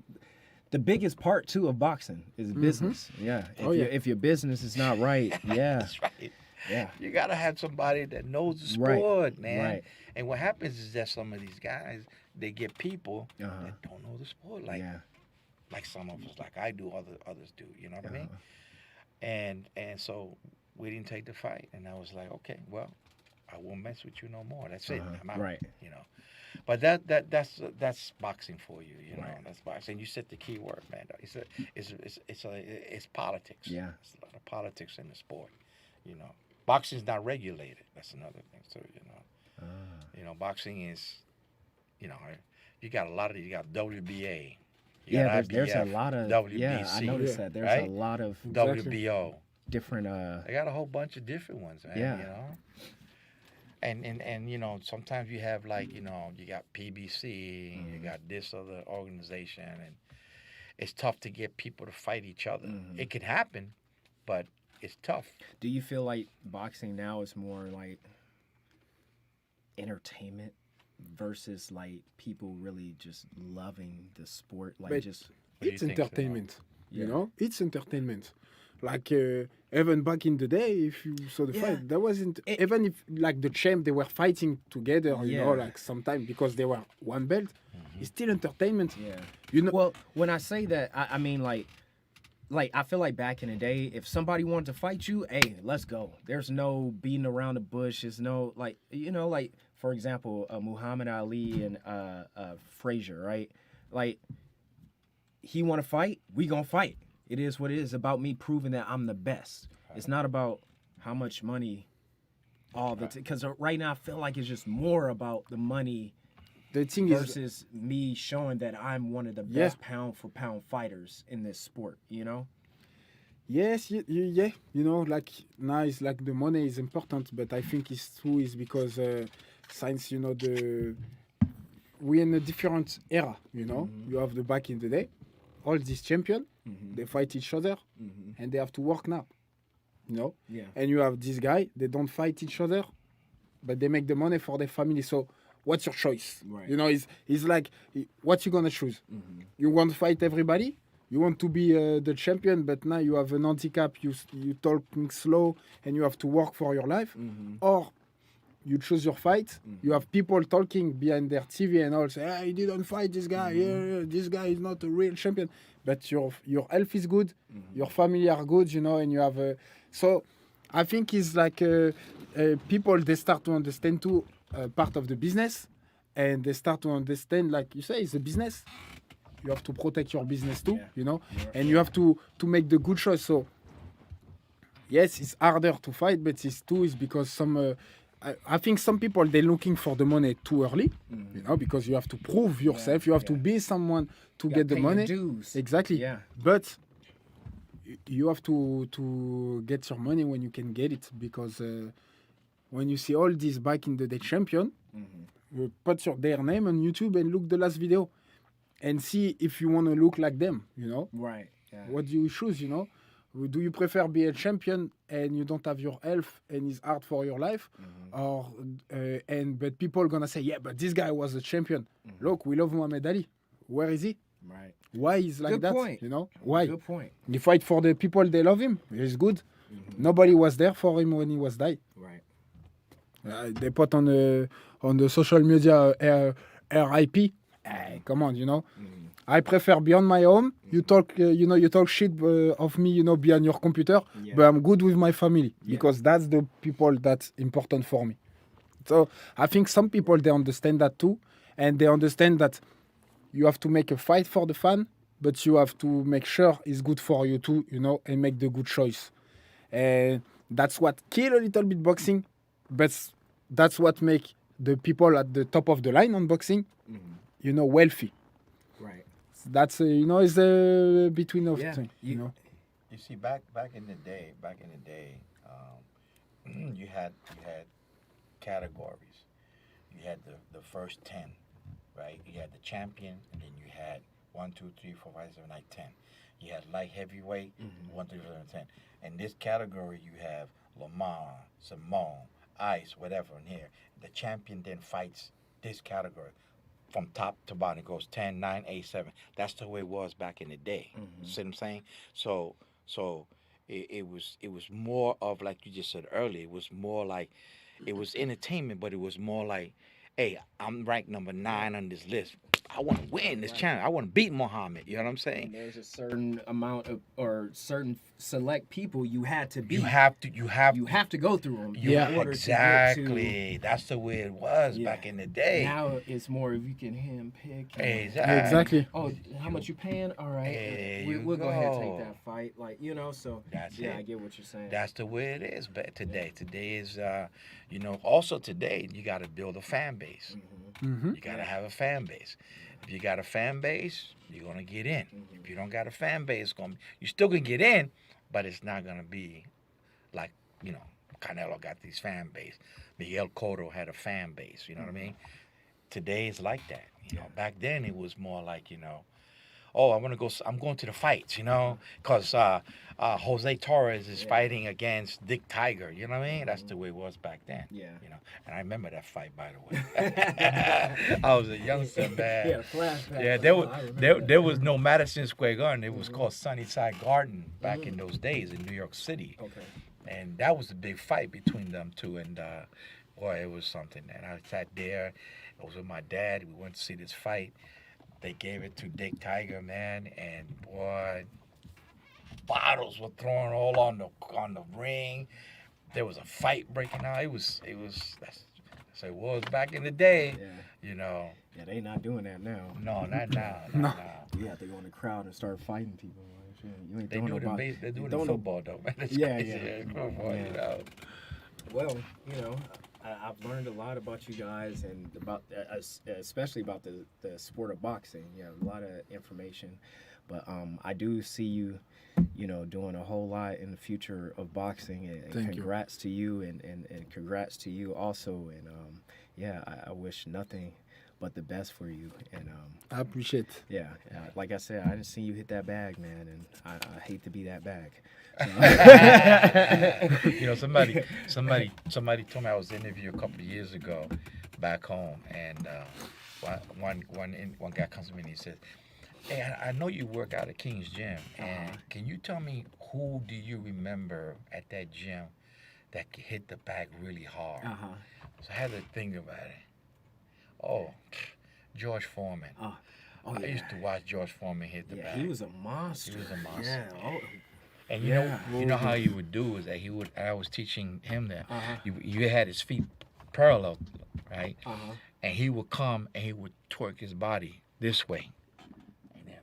the biggest part too of boxing is business. Yeah. If your business is not right, That's right. yeah. You gotta have somebody that knows the sport, man. Right. And what happens is that some of these guys, they get people that don't know the sport, like some of us, like I do, others do. You know what I mean? And so we didn't take the fight, and I was like, okay, well, I won't mess with you no more. That's it. I'm out. Right. But that's boxing for you. You know, Right. that's boxing. You said the key word, man. It's politics. Yeah. There's a lot of politics in the sport. Boxing's not regulated. That's another thing. So boxing is, you got you got WBA. You got there's a IBF, lot of WBC. Yeah, I noticed that. There's right? a lot of WBO. different. They got a whole bunch of different ones, man. Yeah. And you know, sometimes you have like, you know, you got PBC and you got this other organization, and it's tough to get people to fight each other. It can happen, but it's tough. Do you feel like boxing now is more like entertainment versus like people really just loving the sport? Like But just do you it's think, Simone? entertainment. You Yeah. know, it's entertainment. Like even back in the day, if you saw the Yeah. fight, that wasn't It- even if like the champ they were fighting together. You know, Yeah. like sometimes because they were one belt, it's still entertainment. yeah. You know, Well, when I say that, I mean like I feel like back in the day, if somebody wanted to fight you, hey, let's go. There's no beating around the bush. There's no like like for example, Muhammad Ali and Frazier, right? Like he want to fight, we gonna fight. It is what it is. About me proving that I'm the best. It's not about how much money. All the because right now I feel like it's just more about the money the thing is, versus me showing that I'm one of the Yeah. best pound for pound fighters in this sport. You know. yes, yeah, you know, like now it's like the money is important, but I think it's true is because since you know we're in a different era. You know, you have the back in the day, all these champions, they fight each other, and they have to work now. You know, Yeah. and you have this guy, they don't fight each other, but they make the money for their family. So what's your choice? Right. You know, it's like what you gonna choose? You want to fight everybody? You want to be the champion, but now you have an handicap. You talking slow, and you have to work for your life, or you choose your fight. You have people talking behind their TV and all say, "Ah, he didn't fight this guy. Yeah, this guy is not a real champion." But your health is good, your family are good, you know, and you have. So, I think it's like people they start to understand too part of the business, and they start to understand, like you say, it's a business. You have to protect your business too, Yeah. you know, and you have to make the good choice. So, yes, it's harder to fight, but it's too is because some. I think some people they're looking for the money too early, you know, because you have to prove yourself. You have to be someone to get the Pay your money. dues. Exactly. Yeah. But you have to get your money when you can get it, because when you see all these back in the day champion, you put their name on YouTube and look the last video, and see if you want to look like them. You know. Right. Yeah. What do you choose, you know? Do you prefer be a champion and you don't have your health and it's hard for your life? Or but people gonna say, yeah, but this guy was a champion. Look, we love Muhammad Ali. Where is he? Right. Why is like Good that? point. You know? Why? Good point. He fight for the people they love him. He's good. Nobody was there for him when he was died. Right. They put on the social media RIP. Hey, come on, you know. I prefer be on my home. You talk, you talk shit of me, be on your computer. Yeah. But I'm good with my family because that's the people that's important for me. So I think some people they understand that too, and they understand that you have to make a fight for the fan, but you have to make sure it's good for you too, and make the good choice. And that's what kill a little bit boxing, but that's what make the people at the top of the line on boxing, wealthy. Right. That's is a between of Yeah. thing. You see, back in the day, you had categories. You had the first 10, right? You had the champion, and then you had 1, 2, 3, 4, 5, 7, 8, 10. You had light heavyweight, 1, 2, 3, 4, 10. In this category, you have Lamor, Simon, Ice, whatever in here. The champion then fights this category. From top to bottom, it goes 10, 9, 8, 7. That's the way it was back in the day. See what I'm saying? So it was more of, like you just said earlier, it was more like, it was entertainment, but it was more like, hey, I'm ranked number 9 on this list. I want to win this challenge. I want to beat Muhammad. You know what I'm saying? And there's a certain amount of, or certain select people you had to beat. You have to go through them. Yeah, in order exactly. That's the way it was back in the day. Now it's more if you can handpick. Exactly. Oh, how much you paying? All right, There we'll go ahead and go. take that fight. Like so. That's yeah, it. I get what you're saying. That's the way it is. But today is, also today you got to build a fan base. You got to have a fan base. If you got a fan base, you're gonna get in. If you don't got a fan base, you still gonna get in, but it's not gonna be like Canelo got these fan base. Miguel Cotto had a fan base. You know what I mean? Today it's like that. You know, back then it was more like, oh, I'm going to the fights, because Jose Torres is fighting against Dick Tiger. You know what I mean? That's the way it was back then. Yeah. And I remember that fight, by the way. I was a youngster, man. Yeah, flashback. Yeah, there was no Madison Square Garden. It was called Sunnyside Garden back in those days in New York City. Okay. And that was the big fight between them two. And boy, it was something. And I sat there. I was with my dad. We went to see this fight. They gave it to Dick Tiger, man, and boy, bottles were thrown all on the ring. There was a fight breaking out. It was that's it was back in the day. Yeah, they not doing that now. No, not now. No. You have to go in the crowd and start fighting people. Like, shit, you ain't They do it in football though, man. It's Yeah, crazy. yeah. Football, Well, I've learned a lot about you guys and about, especially about the sport of boxing. You have a lot of information, but I do see you, doing a whole lot in the future of boxing. And Thank you. congrats to you, and congrats to you also. And I wish nothing but the best for you. And I appreciate. like I said, I didn't see you hit that bag, man, and I hate to be that bag. somebody told me I was interviewed a couple of years ago back home, and one guy comes to me and he says, "Hey, I know you work out at King's Gym, and can you tell me who do you remember at that gym that hit the bag really hard?" So I had to think about it. Oh, George Foreman. I used to watch George Foreman hit the bag. He was a monster. He was a monster. Yeah. And you know how he would do is that I was teaching him that you had his feet parallel, right? And he would come and he would twerk his body this way, and then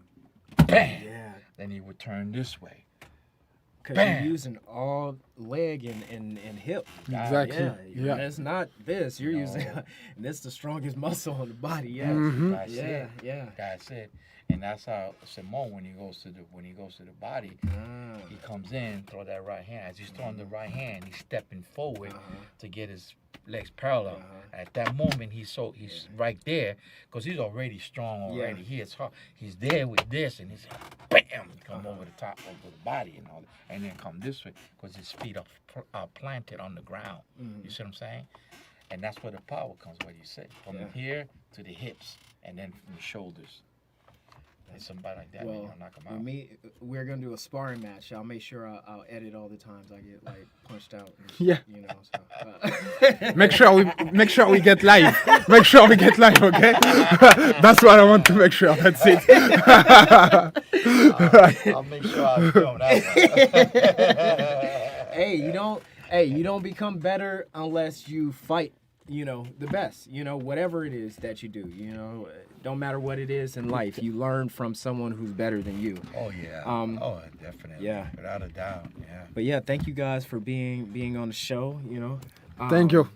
bam. Yeah. Then he would turn this way. Because Bam. you're using all leg and hip. Exactly. Yeah. It's not this. You're No. using, and this the strongest muscle on the body. Yeah. That's it. Yeah. That's it. And that's how Simone, when he goes to the body, he comes in, throw that right hand. As he's throwing the right hand, he's stepping forward to get his legs parallel. At that moment, he's right there because he's already strong already. He's there with this, and he's bam, come over the top of the body and all that, and then come this way because his feet are planted on the ground. You see what I'm saying? And that's where the power comes. What you say, from here to the hips, and then from the shoulders. And somebody like that, Well, knock him with out. me, we're gonna do a sparring match. I'll make sure I'll edit all the times I get punched out. And shit, Yeah. So, Make sure we get live. Make sure we get live, okay? That's what I want to make sure. That's it. I'll make sure I film that one. you don't become better unless you fight. The best. Whatever it is that you do. Don't matter what it is in life. You learn from someone who's better than you. Oh yeah. Definitely. Yeah. Without a doubt. Yeah. But yeah, thank you guys for being on the show. Thank you.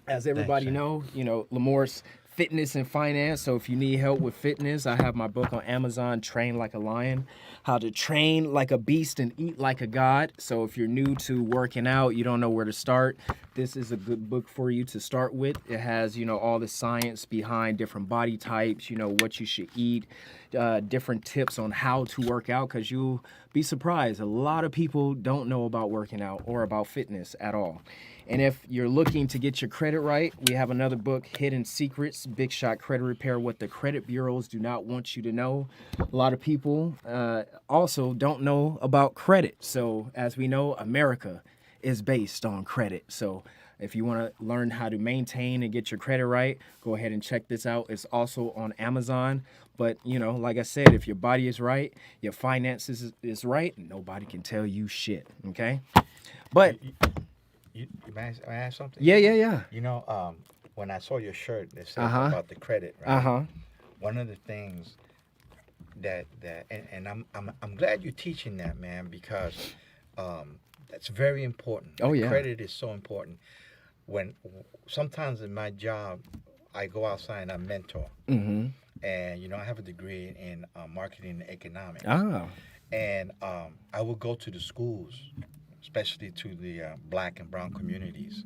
As everybody know, Lamor's Fitness and Finance. So if you need help with fitness, I have my book on Amazon, Train Like a Lion, How to Train Like a Beast and Eat Like a God. So if you're new to working out, you don't know where to start, this is a good book for you to start with. It has, all the science behind different body types, what you should eat, different tips on how to work out, because you'll be surprised. A lot of people don't know about working out or about fitness at all. And if you're looking to get your credit right, we have another book, Hidden Secrets, Big Shot Credit Repair, What the Credit Bureaus Do Not Want You to Know. A lot of people also don't know about credit. So as we know, America is based on credit. So if you want to learn how to maintain and get your credit right, go ahead and check this out. It's also on Amazon. But, like I said, if your body is right, your finances is right, nobody can tell you shit, okay? But... May I ask something? Yeah. When I saw your shirt that said about the credit, right? One of the things that and I'm glad you're teaching that, man, because that's very important. Oh yeah. Credit is so important. When sometimes in my job, I go outside and I mentor, and I have a degree in marketing and economics. Oh. And I will go to the schools, especially to the black and brown communities,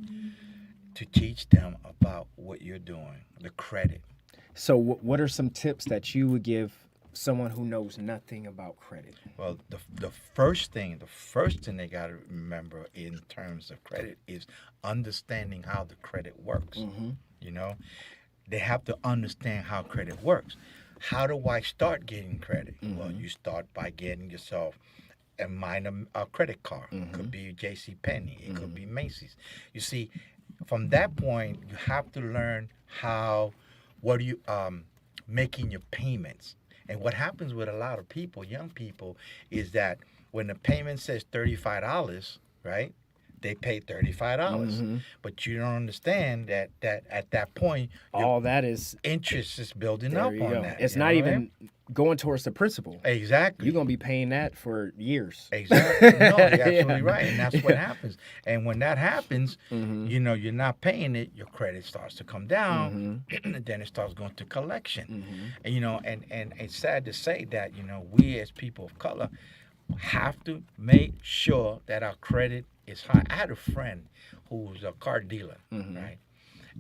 to teach them about what you're doing, the credit. So what are some tips that you would give someone who knows nothing about credit? Well, the first thing they got to remember in terms of credit is understanding how the credit works. You know, they have to understand how credit works. How do I start getting credit? Well, you start by getting yourself a minor credit card. It could be J.C. Penney. It could be Macy's. You see, from that point, you have to learn what are you making your payments. And what happens with a lot of people, young people, is that when the payment says $35, right, they pay $35. But you don't understand that at that point, All that is interest is building there up you on go. that. It's you know not what I even mean? going towards the principal. Exactly. You're gonna be paying that for years. Exactly. No, you're absolutely right. And that's what happens. And when that happens, you know, you're not paying it, your credit starts to come down, and then it starts going to collection. And, you know, and it's sad to say that, you know, we as people of color have to make sure that our credit is high. I had a friend who was a car dealer, right?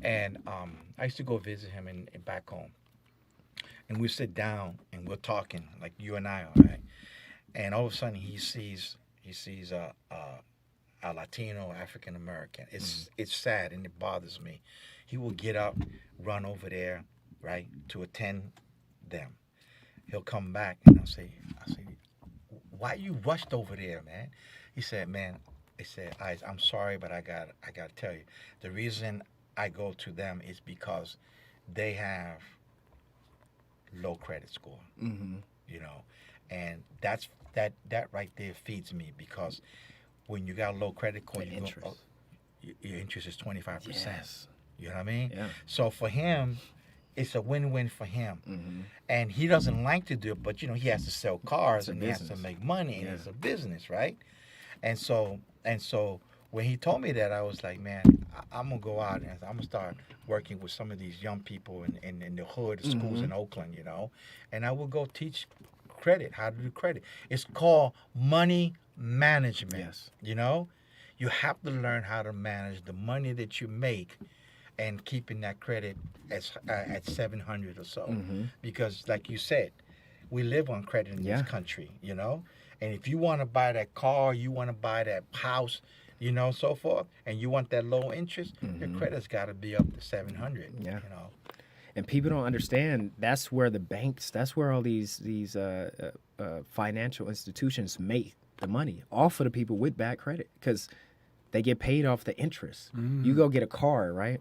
And I used to go visit him in back home. And we sit down and we're talking like you and I are, right? And all of a sudden he sees a Latino African American. It's sad and it bothers me. He will get up, run over there, right, to attend them. He'll come back and I say, why you rushed over there, man? He said, I'm sorry, but I got to tell you, the reason I go to them is because they have low credit score, you know, and that right there feeds me, because when you got low credit score, your interest is 25%. Yes. You know what I mean? Yeah. So for him, it's a win-win for him, and he doesn't like to do it, but you know he has to sell cars and he has to make money, and it's a business, right? And so when he told me that, I was like, man, I'm gonna go out and I'm gonna start working with some of these young people in the hood schools in Oakland, you know, and I will go teach credit, how to do credit. It's called money management. Yes. You know, you have to learn how to manage the money that you make and keeping that credit at 700 or so, because like you said, we live on credit in this country, you know, and if you want to buy that car, you want to buy that house, you know, so forth, and you want that low interest, your credit's got to be up to 700. Yeah. You know. And people don't understand that's where the banks, that's where all these financial institutions make the money, off of the people with bad credit, because they get paid off the interest. You go get a car, right?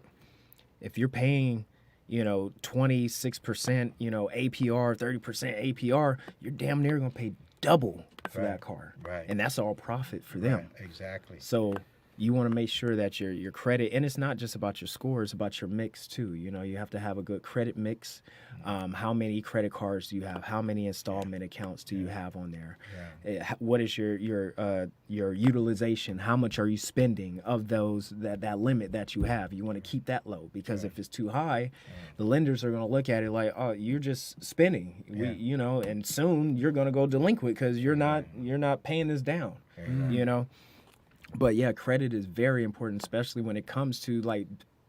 If you're paying, you know, 26%, you know, APR, 30% APR, you're damn near gonna pay double for that car. Right. And that's all profit for them. Right, exactly. So you want to make sure that your credit, and it's not just about your score, it's about your mix too. You know, you have to have a good credit mix. How many credit cards do you have? How many installment accounts do you have on there? What is your utilization? How much are you spending of those that limit that you have? You want to keep that low, because if it's too high, the lenders are going to look at it like, oh, you're just spending. You know, and soon you're going to go delinquent because you're not paying this down. You know. But yeah, credit is very important, especially when it comes to like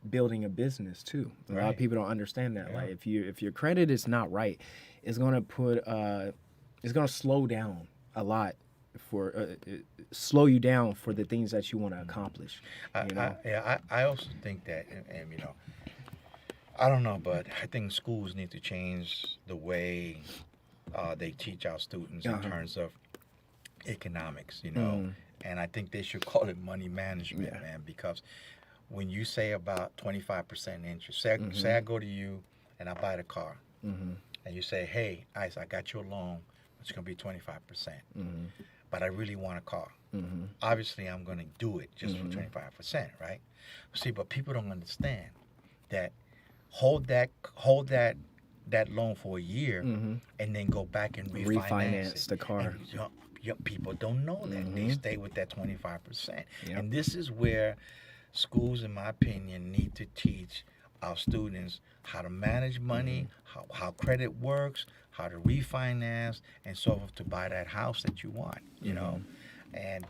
building a business too. A lot of people don't understand that. Like if your credit is not right, it's gonna slow down a lot slow you down for the things that you want to accomplish. I also think that, and you know, I don't know, but I think schools need to change the way they teach our students in terms of economics. You know. And I think they should call it money management, man, because when you say about 25% interest, say I go to you and I buy the car, and you say, hey, Ice, I got you a loan, it's going to be 25%, but I really want a car. Obviously, I'm going to do it just for 25%, right? See, but people don't understand that hold that loan for a year and then go back and refinance the car. And, people don't know that. They stay with that 25%. And this is where schools, in my opinion, need to teach our students how to manage money, how credit works, how to refinance, and so forth to buy that house that you want, you know. And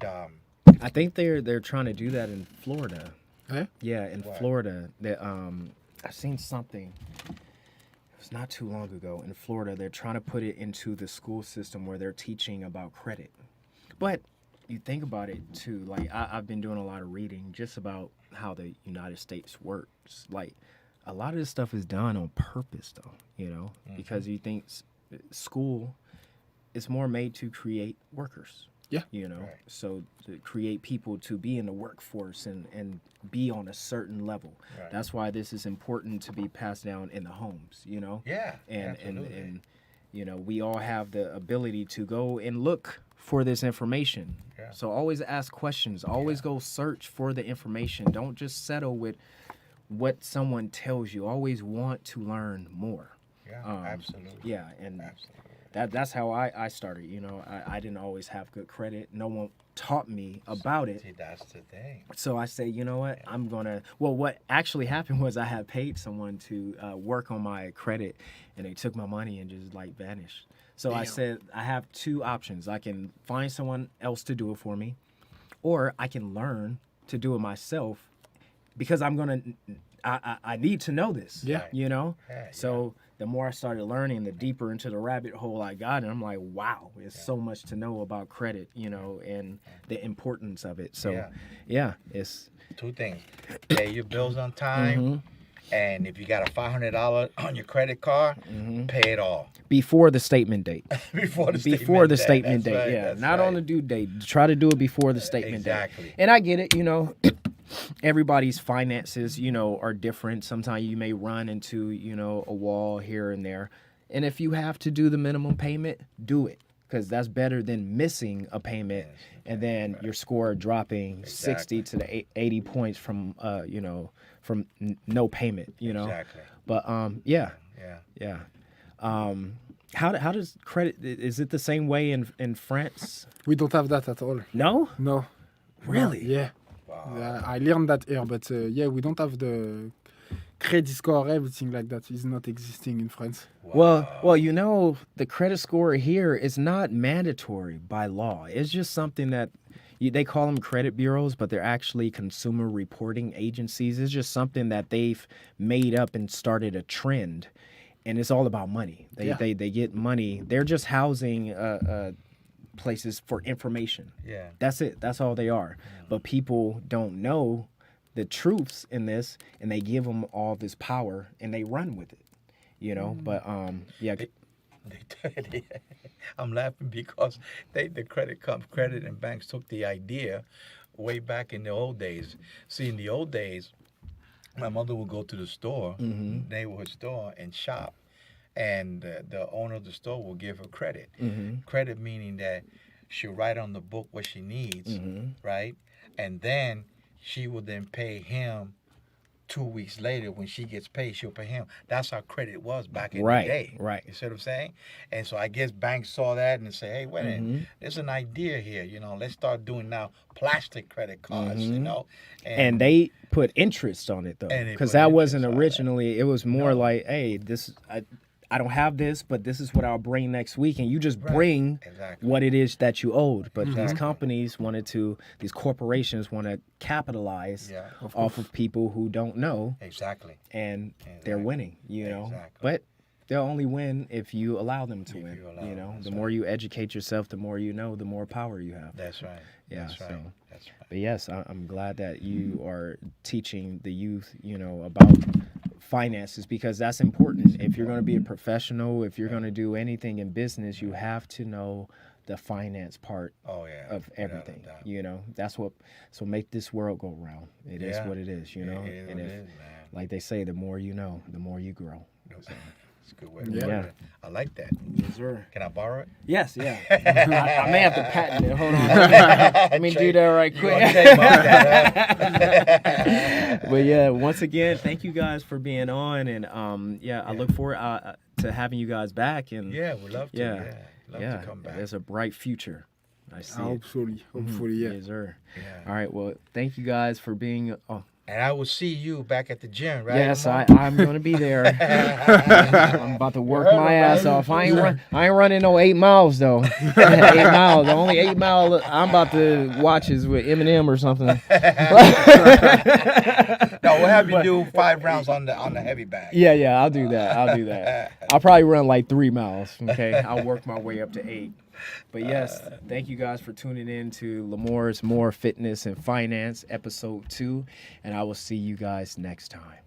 I think they're trying to do that in Florida. Eh? Yeah, in Florida. That I've seen something. It was not too long ago in Florida. They're trying to put it into the school system where they're teaching about credit. But you think about it too. Like I've been doing a lot of reading just about how the United States works. Like a lot of this stuff is done on purpose, though. Because you think school is more made to create workers. Yeah. So to create people to be in the workforce and be on a certain level. Right. That's why this is important to be passed down in the homes, Yeah. And we all have the ability to go and look for this information. Yeah. So always ask questions, always go search for the information. Don't just settle with what someone tells you. Always want to learn more. Yeah. Absolutely. Yeah, and Absolutely. that's how I started. I didn't always have good credit. No one taught me about it. See, that's the thing. So I say, you know what? I'm gonna. Well, what actually happened was I had paid someone to work on my credit, and they took my money and just like vanished. So I said I have two options. I can find someone else to do it for me, or I can learn to do it myself, because I need to know this. Yeah. Yeah, So the more I started learning, the deeper into the rabbit hole I got, and I'm like, wow, there's so much to know about credit, and the importance of it. So, yeah, it's Two things: pay your bills on time, and if you got a $500 on your credit card, pay it all before the statement date. before the statement date. That's right, Yeah, that's not right. on the due date. Try to do it before the statement date. Exactly. And I get it, everybody's finances, are different. Sometimes you may run into, a wall here and there. And if you have to do the minimum payment, do it, because that's better than missing a payment and then your score dropping 60 to the 80 points from, from no payment, Exactly. But yeah. Yeah. How does credit? Is it the same way in France? We don't have that at all. No. No. Really? Yeah. Yeah, I learned that here, but yeah, we don't have the credit score, everything like that is not existing in France. Well, the credit score here is not mandatory by law. It's just something that they call them credit bureaus, but they're actually consumer reporting agencies. It's just something that they've made up and started a trend, and it's all about money. They get money. They're just housing places for information. Yeah. That's it. That's all they are. But people don't know the truths in this, and they give them all this power, and they run with it. But yeah. I'm laughing because the credit and banks took the idea way back in the old days. See, in the old days, my mother would go to the store, neighborhood store, and shop. And the owner of the store will give her credit. Credit meaning that she'll write on the book what she needs, right? And then she will then pay him 2 weeks later. When she gets paid, she'll pay him. That's how credit was back in the day. Right. You see what I'm saying? And so I guess banks saw that and say, hey, wait a minute, there's an idea here. Let's start doing now plastic credit cards, And they put interest on it, though, And they because put that wasn't interest on originally. It was more like, hey, I don't have this, but this is what I'll bring next week, and you just bring what it is that you owed. But these companies these corporations want to capitalize off of people who don't know. Exactly. And they're winning, Exactly. But they'll only win if you allow them to win. you allow them, that's The more you educate yourself, the more you know, the more power you have. That's right. Yeah, That's right. so- That's right. But yes, I'm glad that you are teaching the youth, about finances, because that's important. If you're going to be a professional, if you're going to do anything in business, you have to know the finance part Oh, yeah. of Without a everything. doubt. That's what make this world go round. It is Yeah. what it is, It is and what if, it is, man. like they say, the more you know, the more you grow. It's a good way to Yeah. put it. I like that. Yes, sir. Can I borrow it? Yes, yeah. I may have to patent it. Hold on. Let me do that right You quick. gonna trademark that, huh? But yeah, once again, thank you guys for being on, and I look forward to having you guys back. And Yeah, we'd love to. Yeah. Love to come back. There's a bright future. I see it. Hopefully, yeah. Yes, sir. Yeah. All right. Well, thank you guys for being. Oh, And I will see you back at the gym, right? Yes, Lamar? I'm gonna be there. I'm about to work my ass off. I ain't running no 8 miles though. 8 miles. The only 8 mile I'm about to watch is with Eminem or something. No, we'll have you do 5 rounds on the heavy bag. Yeah, I'll do that. I'll probably run like 3 miles. Okay, I'll work my way up to 8. But yes, thank you guys for tuning in to Lamor's More Fitness and Finance, episode 2, and I will see you guys next time.